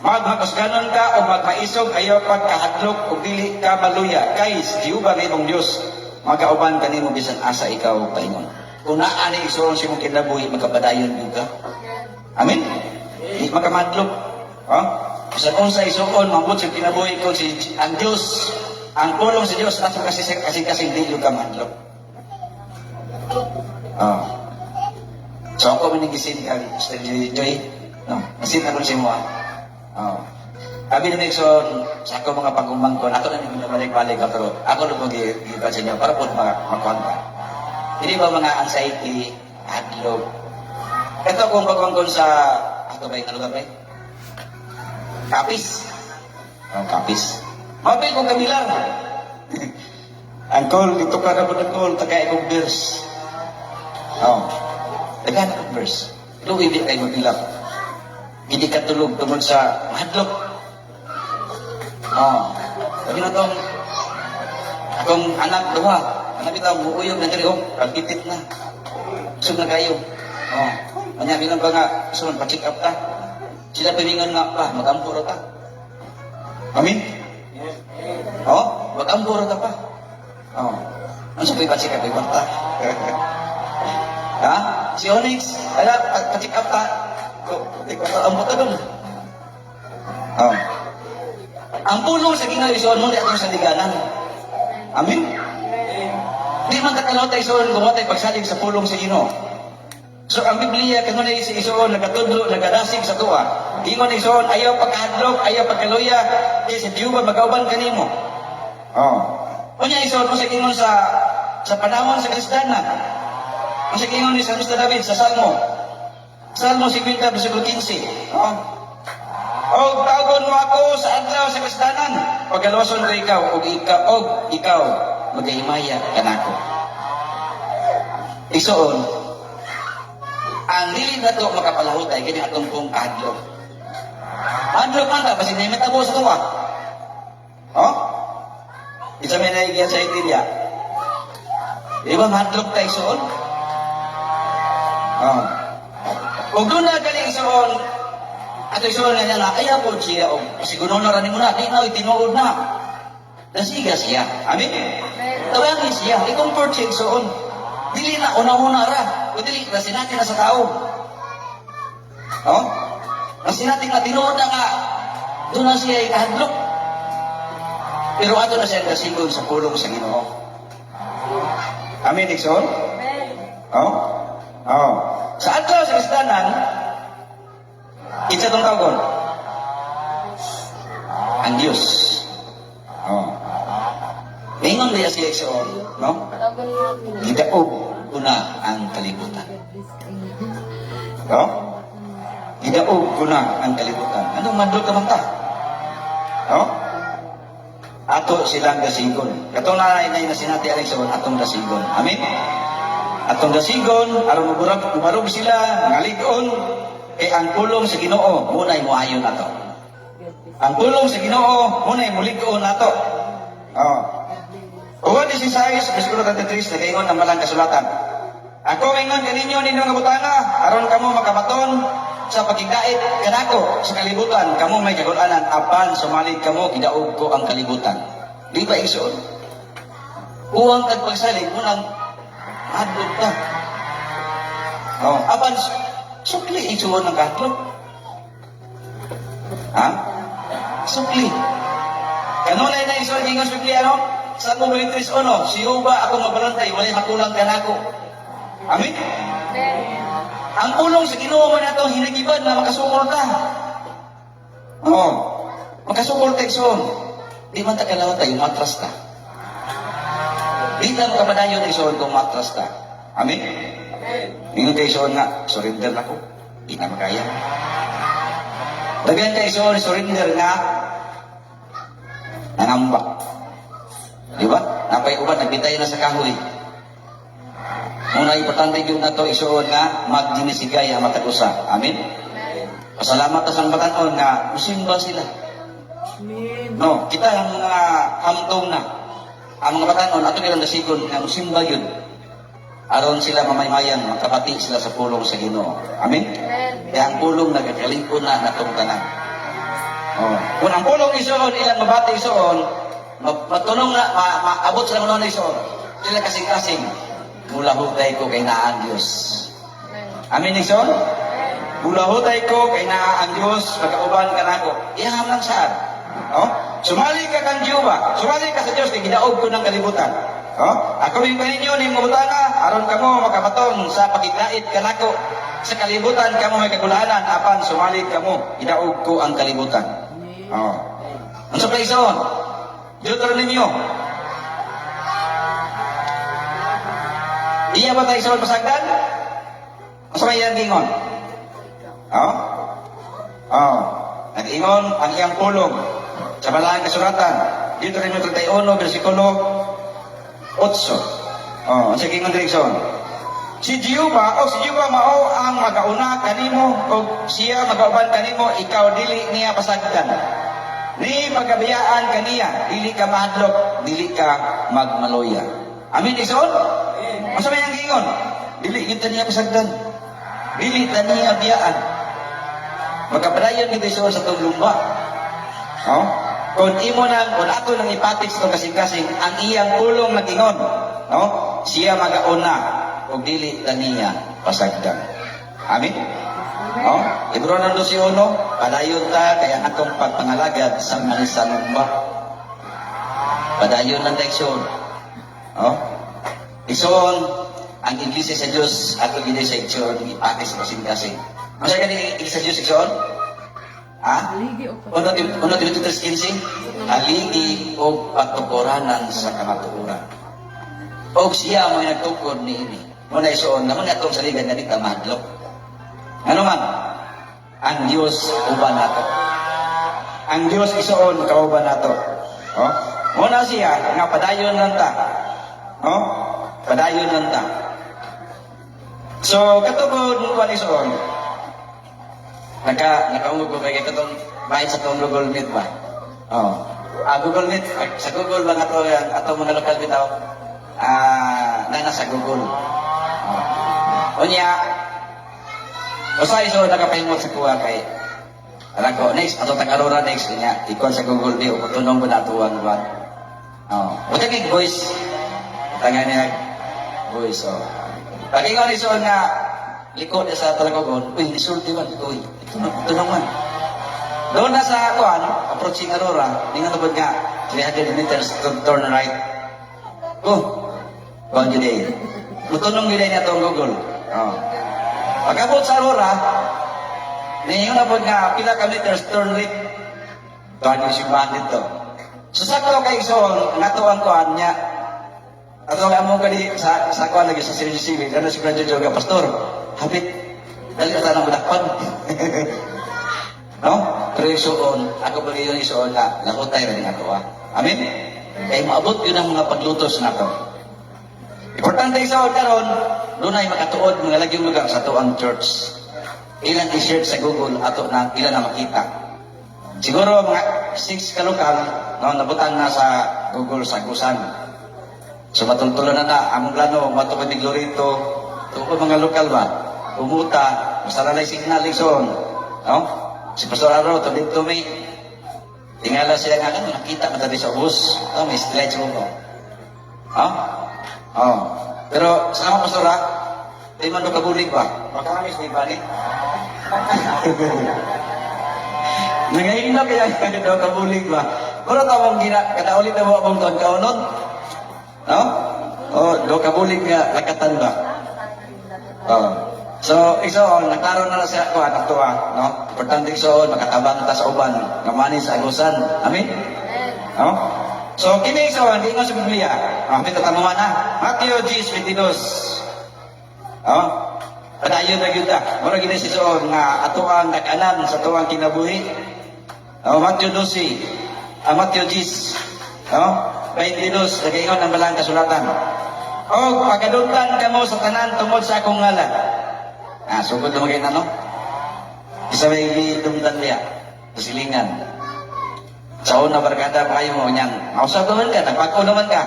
Magmakasganon ka o magmaisog ayaw pagkahadlok o dili ka maluya. Guys, Jehovah na imong Diyos. Magkauban ka nimo bisan asa ikaw paingon. Kung naani Iksoon si mong kinabuhi, magkapadayon yun ka. Amin? Di magkamadlok. Bisan unsa Iksoon, mambut si kinabuhi ko si ang Diyos. Ang pulong si Diyos ato kasi di yung kamadlok. So ako minigisin ka, Mr. Joy. Masin ako si mo Sabi ni Iksoon, sa ako mga pagumangkon, ato na nyo balik-balik ka, pero ako na mag-iba sa inyo para po makonta. Hindi ba mga anxiety, hadlok? Ito kung pagumangkon sa, ato ba yung lugar ba? Kapis. Kapis. Mabay kong kamilang. Ang call, dito ka na po ng call, tagay kong verse. Tagay na kong verse. Ito ibig kayo magbilang. Hindi ka tulog tungkol sa hadlok. Sabi na itong akong anak duha. Anak ito, muuyog na dali, pagkitit na. Gusto na kayo. Kanya bilang ba nga, gusto man pa-check up ta. Sila piningan nga pa, mag-ampuro ta. Amin? Mag-ampuro ta pa. Ano sa pa-check up, ibang ta? Si Onyx, pa-check up ta. Ang buta doon. Ang pulong sa Ginoo Iksoon mo, di atong saliganan. Amin? Di man kakalaw tayo Iksoon, gumawa tayo pagsalig sa pulong sa Ginoo. So ang Biblia, kung na si Iksoon, nagatudlo, nagadasig sa tuwa. Ingon Iksoon, ayaw pagkahadlok, ayaw pagkaluya, di sa Jehovah magauban kanimo. Kunya Iksoon, kung sa Ginoo sa panahon sa Kristanan, kung sa Ginoo ni San Mr. David sa Salmo 50, versículo 15. O tawgon mo ako sa adlaw sa kasdanan. Pagkalwason ko ikaw, o ikaw, magahimaya kanako. Isuon, ang dili na to makapalahutay, kanya atong pong adlok. Adlok man ta, basin na metabo sa tuwa. Oh? Isa may naigyan sa itilya. Di ba madlok tayo isuon? Oh. Kung doon na galing isuon, ato isuon na niya na, kaya po siya, o siguro na rin mo na, di na, itinuod na. Nasiga siya. Amin? Tawagin siya, i-comfort siya isuon. Dili na, una-una ra. O dili, nasinatin na sa tao. Oh? Nasinatin na, tinuod na nga. Doon na siya ikahadlok. Pero ato na siya kasigol sa pulong sa Ginoo. Amin, Dixon? Oh? Oh. Sa adlaw sa kasdanan, isa itong tawgon. Ang Diyos. Oh. Ingon niya si Exxon, no? Gidaog una ang kalibutan. No? Gidaog una ang kalibutan. Anong mandol ka man ta? No? Ato silang dasigon. Katong nanay na sinati ang Exxon, atong dasigon. Amin? Atong dasigon, aron umarog sila, ngaligon, kay ang pulong sa Ginoo, muna'y muayon nato. Ang pulong sa Ginoo, muna'y muligon nato. Oh. Uwan 16, versikulo 33, nagaingon ang malang kasulatan. Ako ingon kaninyo ninyong kabutanga, aron kamo makabaton sa pagkigait kanako sa kalibutan, kamo may kagulanan, apan sumalig kamo, kidaog ko ang kalibutan. Di ba isun? Uwang kag pagsalig, munang adlok ta. Oh, apan sukli isuon ng katlok. Ha? Sukli. Kanunay na isuon ingon sukli ano? Sa Psalmo 23:1, si Uba ako mabalantay, walay makulang kanako. Amin? Ang ulong sa Ginoo man atong hinagibad na makasukol ta. Oh, makasukol ta ison. Di man ta kalawat tayo, matras ta. Di ta makapadayon ison kung matras ta. Amin? Ingon kay ison nga, surrender na ko. Di na makaya. Dagan kay ison, surrender nga, nangamba. Di ba? Napay uban, nagbitay na sa kahoy. Muna importante yung na to isuon nga, magdinisigay ang matag-usa. Amin? Pasalamat sa batanon nga, musimba sila. No, kita ang mga hamtong na. Ang mga batanon, ato nilang nasigon, nga musimba yun. Aron sila mamaymayan, makabati sila sa pulong sa Ginoo. Amin? Kaya ang pulong nagkakalingkod na natong tanan. Oh. Kung ang pulong isuon, ilang mabati isuon, matunong na, maabot sila muna na isuon. Sila kasing-kasing, mulahutay ko kay naa ang Diyos. Amin isuon? Mulahutay ko kay naa ang Diyos, magkauban ka na ako. Iyang lang saan? Oh? Sumali ka kang Diyoba, sumali ka sa Diyos, kay gidaog ko ng kalibutan. Oh? Ako yung kaninyo, ni mabutana, aron kamo makabaton sa pagigait kanako. Sa kalibutan, kamo may kagulanan, apan sumali kamo, gidaog ko ang kalibutan. Oh. Ang sa ison? Deuteronomio. Iya ba tayo sa pasagdan? Masa may yan gingon? Oh? Oh. Nag-ingon ang iyang pulong sa malang kasuratan. Deuteronomio 31, versikulo 8. Oh, ang sige ng direksyon. Si Jehovah mao ang magauna kanimo o siya magauban kanimo, ikaw dili niya pasagdan. Ni pagabiyaan kaniya, dili ka mahadlok, dili ka magmaloya. Amin, Ison? Masa may ang gingon? Dili kita niya pasagdan. Dili ta niya biyaan. Magkapadayon ni Ison sa itong lumba. Oh? Kung imo nang, kung ato nang ipatik sa kasing-kasing, ang iyang pulong na gingon, no? Siya magauna, o dili ta niya pasagdan. Amin? Oh, Hebrew 12:1, padayon ta kaya atong pagpangalagad sa manisanumba. Padayon ng direksyon. Oh, ison ang iglesia sa Dios ato gid sa igsoon ipati sa kasing-kasing. Ano kani iglesia sa Dios igsoon? Ha? Uno Timoteo 3:15, aligi o pagtukuranan sa kamatuoran. Og siya mo nagtukod niini. Muna ison namon atong saligan nga di ta mahadlok. Ano man, ang Diyos uban nato. ang Dios isuon kauban nato. Oh, muna siya nga padayon lang ta. Oh, padayon lang ta. So katugod mo ba isuon? Nakaungog ko kay katong bayad sa tong Google Meet ba? Oh. Google Meet sa Google ba nato ato mga lokal bitaw? Nasa Google. Unya, usay so nakapahimot sa kuha kay alam ko, next, ato tag-arora next niya, ikon sa Google di, upunong mo na tuwan ba? Buta kay voice, tangan niya, voice, Pag ingon iso nga, likod niya sa talagogon, uy, nisulti man, uy, tunong man. Doon na sa kuhan, approaching Aurora, hindi nga tubod nga, 300 meters to turn right. Kuhan yun Mutunong yun niya itong Google. Pagkabot sa Aurora, ngayon na po nga, pila ka meters, turn right. Kuhan yung simbahan dito. So sa ko kay Ison, natuang kuhan niya, ato nga mo kani sa kuhan lagi sa CCTV, gano'n si Brad Jojo, Pastor, habit, dali ka tanong bulakpan. No? Pero yung suon, ako ba yung suon na, lakotay rin ako Amen? Kaya maabot yun ang mga paglutos na to. Importante yung suon karon, doon ay makatuod, mga lagyong lugar sa tuang church. Ilan i-share sa Google, ato na, ilan na makita. Siguro mga 6 kalokal, no, nabutan na sa Google sa Gusan. So matultulo na among plano, matupad ni Glorito, tuko mga lokal ba, umuta, masalalay signal lison, no? Si Pastor Aro, dito may tingala siya nga, nakita matali sa bus, may stretch mo ko. Pero sa mga Pastor di man do kabulig ba? Makamis di ba ni? Nangahina kaya do kabulig ba? Pero tawag kataulit na mo akong tuwan kaunon? No? Do kabulig nga lakatan ba? So, isoon, nagkaroon na siya ko, anak to no? Importante isoon, makatabang ta sa uban, ngamanin sa agusan. Amen? No? So, kini isoon, di nga sa Biblia. Tatamuhan na. Matthew 10:22. Padayon na yun mura gini si isoon, nga atuang nag-anan sa tuwang kinabuhi. Matthew 12. Matthew 10. 22, nag-ingon ang balang kasulatan. Pagkaduntan ka mo sa tanan tungod sa akong ngalan. Sugod na magayon ano? Isa may dumdan niya. Kasilingan. Sa una barkada pa kayo mo niyang. Mausap naman ka, nagpako naman ka.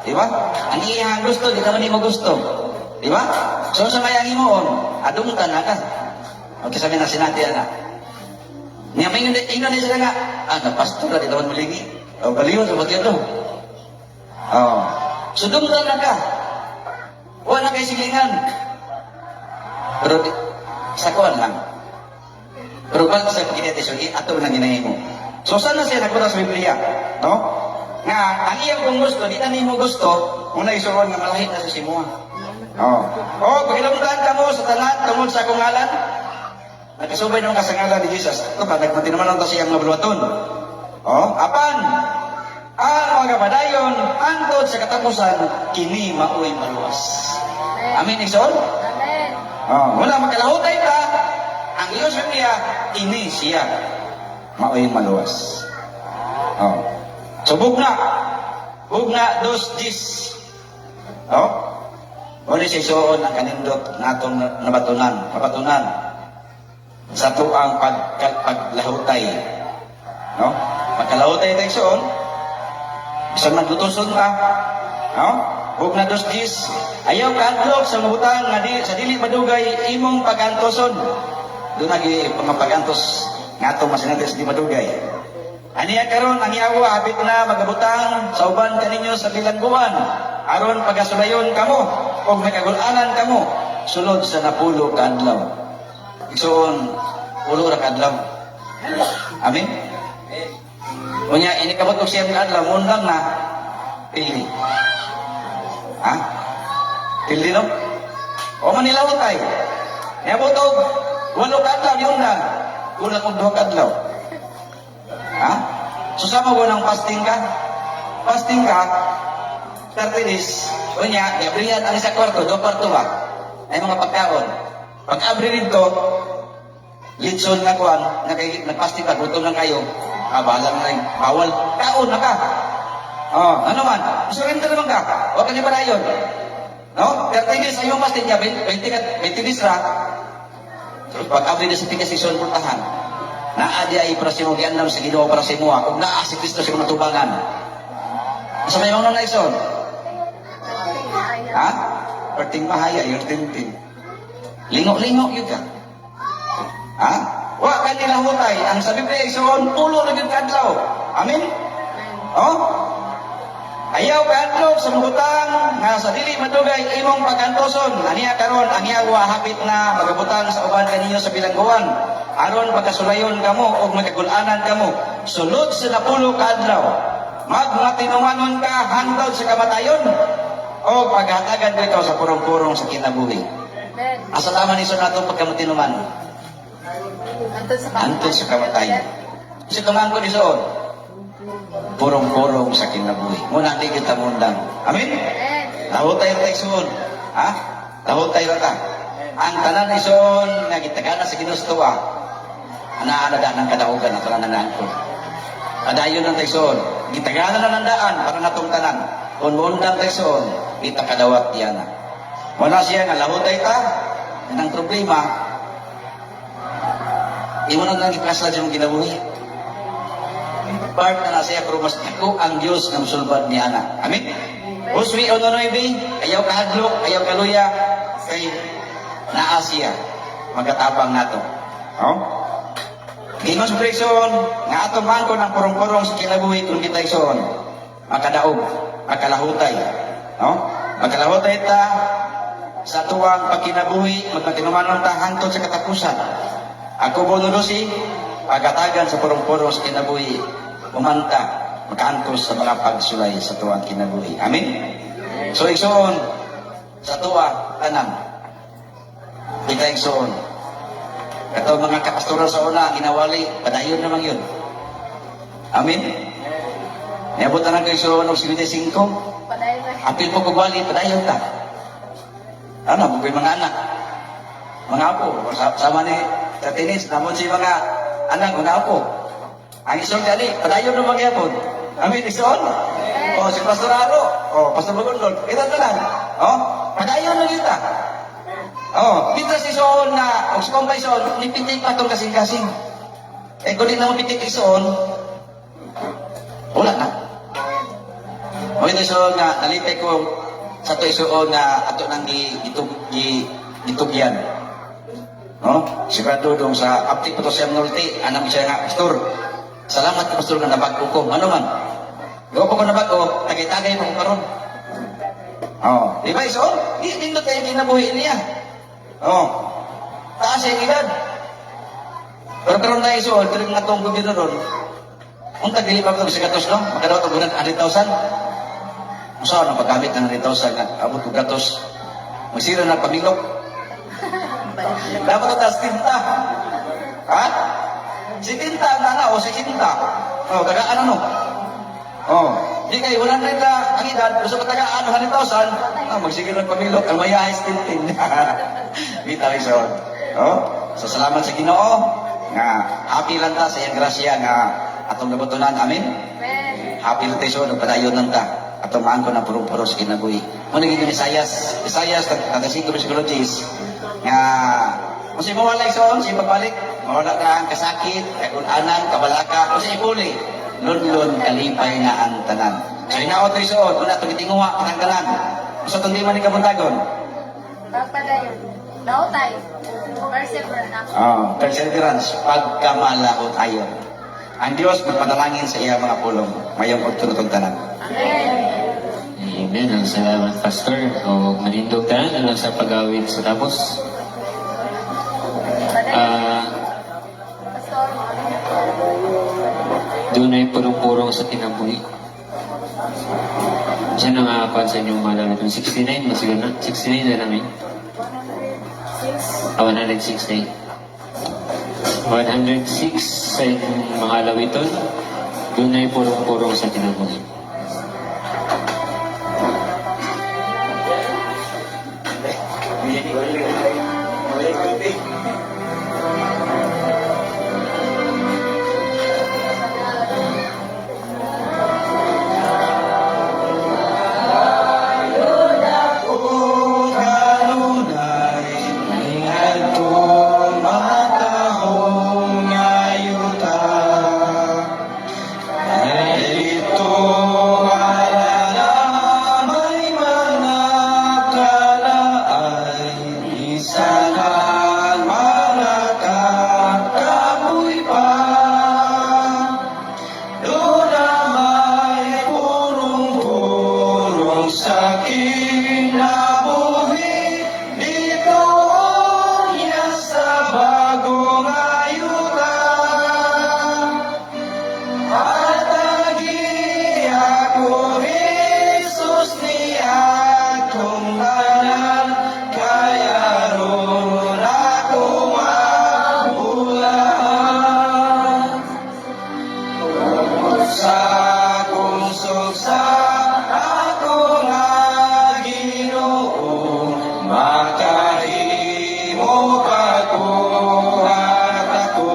Diba? Ang iyang gusto, di ka man mo gusto. Diba? So sa mayang imoon, adumtan na ka. Sabi na sinati na. Niya may ingnan niya sila nga. Napastora, di naman malingi. Baliyon sa bagyan doon. So dumtan na ka. Wala kay silingan. Pero sa kuwan lang. Pero bago sa kinetiso, ato na ginahin mo. So saan na siya nagpunta sa Biblia? No? Nga, ang iyang kung gusto, di na mo gusto, muna isuon nga malahit na sa simuha. Pag-ilamdaan ka mo sa tanan, tungod sa akong ngalan, nagkasubay nung kasangalan ni Jesus. Ito ba, nagpunti naman ang tasiyang mabluwaton. Apan, ang mga padayon, antod sa katapusan, kini maoy maluwas. Amen, Ison? Mula magkalahutay ta, ang Diyos niya, ini siya. Maoy maluwas. So, bugna, 2:10. Muli siya isuon ang kanindot natong nabatunan sa tuang paglahutay. Magkalahutay tayo isuon, isang naglutuson ka, Bugna 2:10, ayaw kaadlok sa mabutang nga sa dili madugay imong pagantoson. Doon lagi pamapagantos nga itong masinatis di madugay. Aniya karon ang iyawa habit na magabutang sa uban kaninyo sa bilangguan. Aron pagasulayon kamo o nagagulanan kamo sulod sa napulo ka adlaw. Igsoon, pulo ra ka adlaw. Amen? Unya, inikabot ko siya ka adlaw, mundang na pili. Pildi no? O Manila utay. Niyabot og 8 kadlaw yung na. Kulang og 2 kadlaw. Susama mo ng fasting ka? Fasting ka, 30 days. O niya, i-abrihan ang isa kwarto, 2 kwarto ba? Ay mga pagkaon. Pag-abri nito, litson na kuhan, nag-fasting ka, gutom lang kayo. bahala na rin. Bawal. Kaon na ka. Oh, ano man? Surrender naman ka. Huwag ka liba na yun. No? 30 days ayaw mas niya, 20 days ra. So, pag-abri na sa tigasisyon puntahan, naa di ay para si mo, giandam sa Ginoo para si mo, kung naa si Kristo sa matubangan. Sa may mga na ison? Ha? Perting mahaya, yung tintin. Lingo-lingo yun ka. Ha? Wa ka nila hutay. Ang sa Biblia ison, pulo na yun kadlaw. Amin? Oh? Ayaw kaadlok sa mabutang nga sa dili madugay imong pagkantoson. Aniya karon aniya wa hapit na magabutang sa uban kaninyo sa bilangguan. Aron pagkasulayon kamo og magkagul-anan kamo. Sulod sa napulo ka adlaw. Magmatinumanon ka hangtod sa kamatayon o paghatagan ko ikaw sa purong-purong sa kinabuhi. Asa tama ni nato pagkamatinuman? Hangtod sa kamatayon. Kasi tumangan ko ni Soon. Purong-purong sa kinabuhi. Muna di kita mundang. Amin? Lahutay rata isuon. Ha? Lahutay rata. Ang tanan isuon nga gitagana sa ginustoa. Anaanada ng kadaugan at tanan ko. Adayon ng taison. Gitagana na ng daan para natong tanan. Kung mundang taison, kita kadawat yan. Muna siya nga lahutay ta. Yan ang problema. Imo na nang ipasla dyan ang kinabuhi. Part na siya pero mas ako ang Diyos ng sulbad ni Ana. Amin? Uswi o nonoy be, ayaw kahadlok, ayaw kaluya, kay naa siya. Magkatapang nato. Oh? Gimos preson, nga ato man ko ng purong-purong sa kinabuhi kung kita ison. Makadaog, makalahutay. No? Makalahutay ta sa tuwang pagkinabuhi, magmatinumanon ta hangtod sa katapusan. Ako bonulosi, pagkatagan sa purong-purong sa kinabuhi, umanta, makaantos sa mga pagsulay sa tuwang kinabuhi. Amin? So, igsoon, sa tuwa, tanan. Kita igsoon. Kato mga kapastoral sa una, ginawali, padayon naman yun. Amin? Niabot na lang kayo igsoon, 75. Apil po kugwali, padayon ta. Ano, bukoy mga anak. Mga apo, sama ni Tatinis, namun si mga anak, mga apo. Ang isong dali, padayon naman yapon. Amin, igsoon. O, si Pastor Aro, o, Pastor Bagundol, kita talan. O, padayon na kita. Oh, kita si Soon na, kung si Kumpay Soon, nipitik pa itong kasing-kasing. Eh, kung di naman pitik Soon, wala na. O, ito Soon nga, nalipay ko sa ito Soon na ato nang gitugyan. No? Sigurado dong sa aptik po ito siya nulti, anam siya nga, Pastor. Salamat Pastor nga nabago ko. Ano man? Gawa po ko nabago, tagay-tagay mo ko karon. Oh, di ba Soon? Nindot kayo kinabuhi niya. Oh, taas yung edad. Pero karoon tayo isuod, pero nga itong gobyerno ron, kung tagdili pa ito sa gatos, no? Magkaraw ito ng 100,000. Masawa nang paggamit ng 100,000 na abot ko gatos. Magsira ng pamilok. Dapat ito taas tinta. Ha? Si tinta, nana, o si tinta. Oh, tagaan ano? Oh, di kayo, wala na ita ang edad, gusto ko tagaan, 100,000, magsigil ng pamilok, ang mayahis tintin. Kita rin sa oh, so salamat sa Ginoo nga happy lang ta sa iyang grasya nga atong nabutunan. Amin. Happy lang tayo sa padayon lang ta atong maan ko ng purong-puro sa kinabuhi. Muna gini Isaias taga-5 psychologist nga kung si mawala ison, si pagbalik mawala ka ang kasakit, kagunanan, kabalaka, kung si ipuli lun-lun kalipay nga ang tanan. So inaot tayo ison, kung nato gitinguha katanggalan so itong di man ni kabuntagon Pagpadayon. Lautay. Perseverance. Perseverance. Pagkamalaot ayon. Ang Diyos magpadalangin sa iya mga pulong. Mayong pagtunutong tanan. Amen. Amen. Ang salamat, Pastor. O manindog tanan, ano sa pag-awit sa tapos. Pastor. Doon ay purong-purong sa kinabuhi. Siya nangakuan sa inyong malalat. 69, masigal na. 69 na namin. 106 sa inyong mga lawiton. Doon ay purong-purong sa kinabuhi. sa kinabuhi, dito niya sa bagong ayuda. At agi ako, Jesus, ni akong tanan, kaya ron ako mabulaan. Sa akong suksa, ako nga Ginoo, makahimo pagbuhat ako.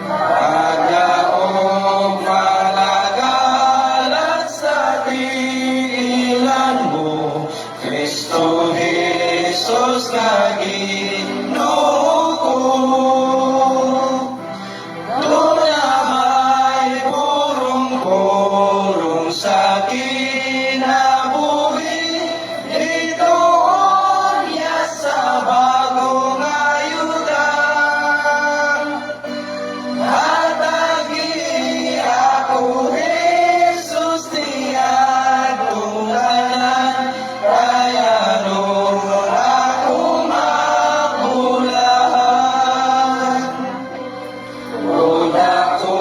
Pagdaog malagalat sa tiilan mo, Kristo Jesus nga Ginoo ko. Doon na may purong-purong sa kinabuhi, dito niya sa bagong ayuda. At agi ako, Jesus, ni akong tanan, kaya ron ako mabulaan. Una ko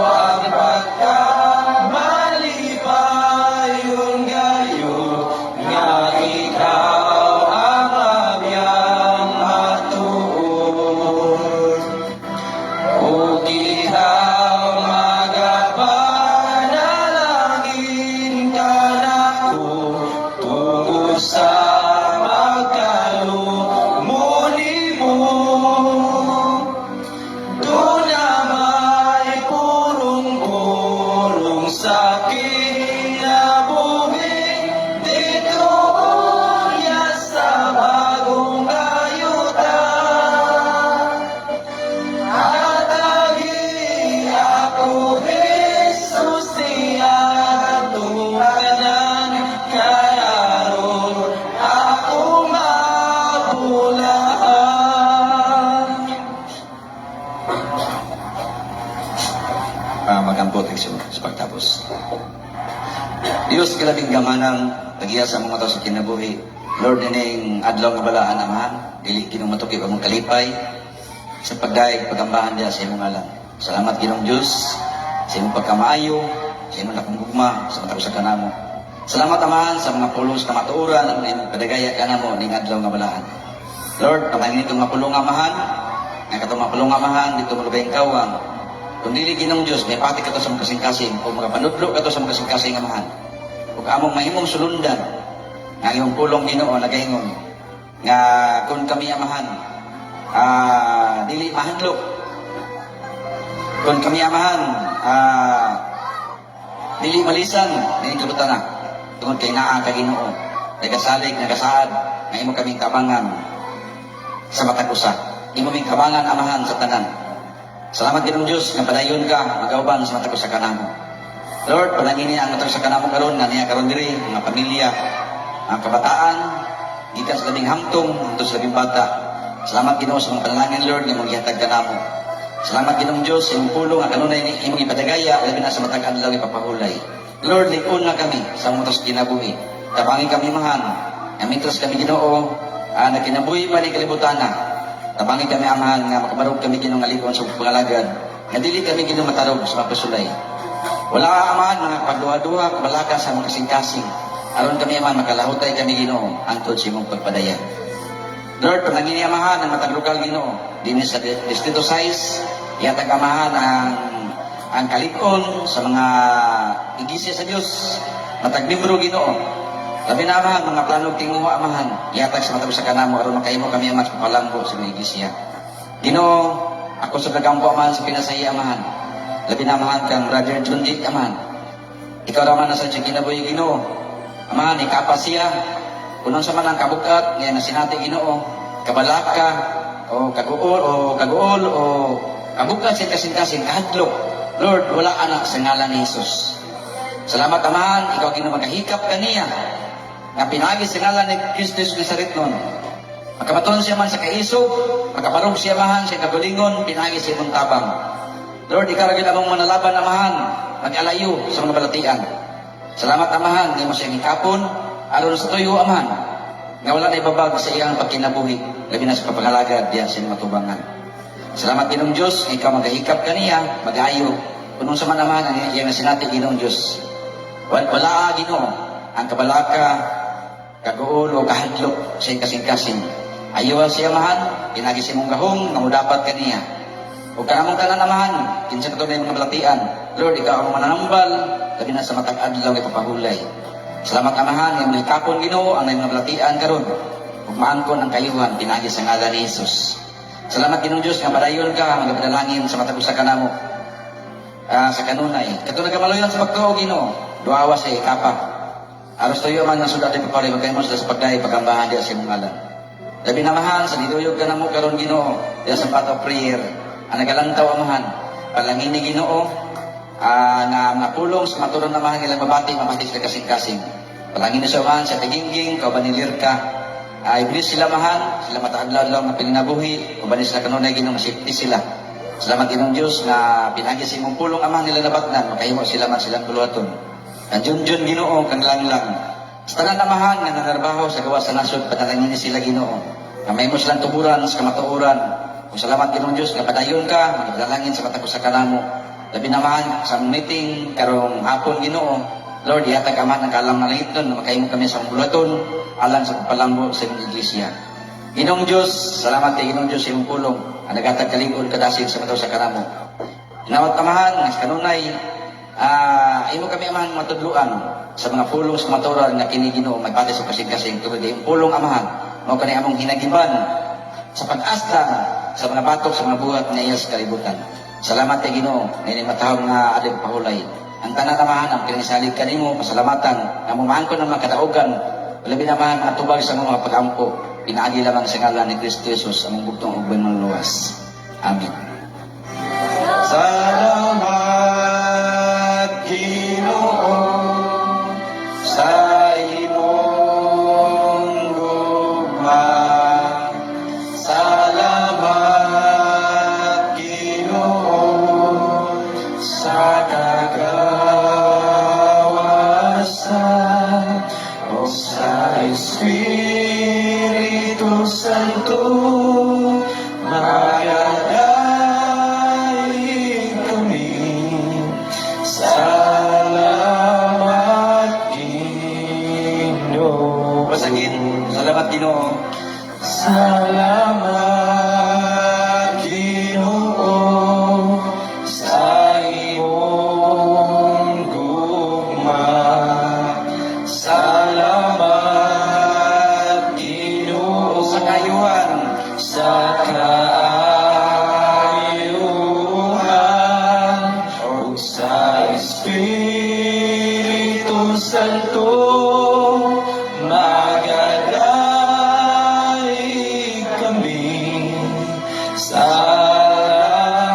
ang pagkamali pa yung gayo, nga ikaw ang abiyang matuon. O ikaw magapanalangin ka na ko, tungo sa magkalumuni mo. Doon na may purong-purong sa kinabuhi, dito niya sa bagong ayuda. At agi ako, Jesus, ni atong tanan, kaya ron ako mabulaan. Magampot sa pagtapos. Diyos kalabing gamanang tagiya sa mga tao sa kinabuhi. Lord, nining adlaw nga balaan amahan, dili kinong matuki o mong kalipay, sa pagdaig, pagambahan diya sa imong ngalan. Salamat Ginoong Diyos, sa imong pagkamaayo, sa imong nakungugma, sa matapos sa kanamo. Salamat amahan sa mga pulos na matuuran, at imong padagaya kanamo ning adlaw nga balaan. Lord, pamangin itong mapulong amahan, nga katong mapulong amahan, dito malubay ang kawang. Kung dili Ginoong Diyos, may pati ka to sa mga kasing-kasing, o mga panudlo ka to sa mga kasing-kasing amahan. Kung among mahimong sulundan, nga iyong pulong Ginoo nagaingon, nga kung kami amahan, dili mahadlok. Kung kami amahan, dili malisan, dili kabutan na. Tungod kay naa ka Ginoo, nagasalig, nagasaad, nga imo kaming kabangan sa matag usa. Imo ming kabangan amahan sa tanan. Salamat Ginoong Diyos nga padayon ka magauban sa matag usa kanamo. Lord, panangini ang matag sa kanamo karon nga niya karon diri mga pamilya, ang kabataan, gikan sa labing hamtong hangtod sa labing bata. Salamat Ginoo sa mga panalangin Lord nga mong gihatag kanamo. Salamat Ginoong Diyos sa imong pulong nga kanunay ni imong ipadagaya labi na sa matag adlaw ipapahulay. Lord, likon na kami sa mga tos kinabuhi. Tabangi kami mahan. Amitras kami Ginoo, nagkinabuhi pa ni kalibutan na. Tabangi kami amahan nga makabarog kami Ginoo nga likon sa pangalagad. Nga dili kami Ginoo matarog sa mga pasulay. Wala amahan mga pagduha-duha kabalaka sa mga kasing-kasing. Aron kami amahan makalahutay kami Ginoo hangtod sa imong pagpadaya. Lord, panangini amahan ang matag lokal Ginoo dinhi sa Distrito 6, ihatag amahan ang kalikon sa mga iglesia sa Dios. Matag membro Ginoo. Labi na amahan, mga plano tinguha amahan, ihatag sa matapos sa kanamo, aron makaimo kami ang mas papalambo sa mga iglesia. Ginoo, ako sa nagampo amahan sa pinasaya amahan. Labi na amahan kang Brother John Dick amahan. Ikaw raman na sa kinabuhi Ginoo. Amahan, ikapa siya. Kunon sa man ang kabukat, ngayon na sinati Ginoo, kabalaka, o kaguol, o kabukat siya kasing-kasing, kahadlok. Lord, wala anak sa ngalan ni Jesus. Salamat amahan, ikaw Ginoo magahikap kaniya. Nga pinagi sa ngalan ni Kristus Nazaret nun. Magkamaton siya man sa kaisog, magkaparong siya mahan sa kagulingon, pinagi siya mong tabang. Lord, ikaw rin among manalaban amahan, mag-alayo sa mga balatian. Salamat amahan, di mo siyang ikapon, aron sa tuyo amahan, nga wala na ibabag sa iyang pagkinabuhi, labi na sa kapangalagad, diyan siya matubangan. Salamat Ginong Diyos, nga ikaw magahikap kaniya, mag-ayo, kunong sa manamahan, ang iyang nasinati Ginong Diyos. Wala Ginoo, ang kabalaka, kaguol o kahadlok sa kasing-kasing. Ayaw siya mahan, pinagi si mong gahong, nga dapat kaniya. O kanamong kananamahan, kinsa ka ito mga balatian. Lord, ikaw ang mananambal, labi na sa matag adlaw ipapahulay. Salamat amahan, nga mga kapon Ginoo, ang mga balatian karon. Ug maangkon ang kayuhan, pinagi sa ngalan ni Jesus. Salamat Ginoo Diyos, nga madayon ka, mga panalangin sa matag usa kanamo. Sa kanunay. Katulad ka maluyon sa pagtuo Ginoo, duawa sa ikapa. Aros tayo man nga sudat ay papalay, magkayo mo sila sa pagday, pagambahan diya sa imong ngalan. Labi na mahal, sa diduyog ka na mo karon Ginoo, diya sa path of prayer, ang nagalantaw amahan, palangin ni Ginoo, na mga pulong sa maturon na mahal nilang mabati sila kasing-kasing. Palangin ni sa amahan, sa tigingging, kaubanilir ka, iblis sila mahal, sila mataadlaw na pininabuhi, ubanin sila kanunay Ginoo, masipti sila. Salamat Ginong Diyos na pinagi sa imong pulong amahan nila nabatnan, makahimo sila man silang kuluaton. Ang Junjun Ginoo, kang lang. Sa tanan namahan nga nanarbaho sa gawa sa nasod, patalangin ni sila Ginoo. Kamay mo silang tuburan sa kamatuoran. Kung salamat Ginoo Diyos, nga padayon ka, magdalangin sa matag sa kanamo. Labi namahan sa meeting karong hapon Ginoo. Lord, ihatag aman ang kalam na langit nun, na makahimo kami sa bulaton, alang sa papalambo sa imong iglesia. Ginong Diyos, salamat kay Ginong Diyos sa imong pulong, ang nagatag kaligod kadasig sa mataw sa kanamo. Inawat amahan, nga kanunay, imo kami amahan matudluan sa mga pulong sa maturan nga kini Ginoo may pati sa kasing-kasing tungod yung pulong amahan mao kani among hinagiban sa pag-asta sa mga batok sa mga buhat na iya sa kalibutan. Salamat kay Ginoo nga matahom nga adib pahulay. Ang tanan amahan ang kinisalig kanimo pasalamatan nga mumaan ko ng mga kadaugan labi naman atubag sa mga pag-ampo pinaagi lamang sa ngalan ni Kristo Jesus ang bugtong ug luwas. Amen. Salamat Ginoo sa imong gugma. Salamat Ginoo sa kagawasan o sa Espiritu Santo. Salamat Ginoo. Salamat Ginoo sa imong gugma. Salamat Ginoo Sa kayuhan. sa kaayuhan ug sa Espiritu Santo. Salamat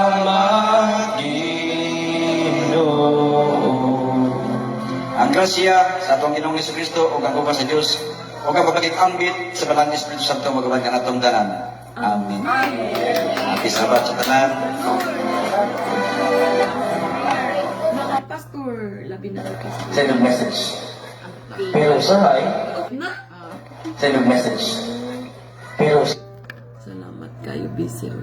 Ginoo. Ang grasya sa atong Ginoong Jesucristo ug ang guba sa Dios ug ang pagkakit-ambit sa Banal nga Espiritu Santo magaban kanatong tanan. Amen. Happy Sabat sa tanan. Mga pastor, labi na rin kasi. Send a message. Pero sa send a message. Pero Salamat kayo, busy.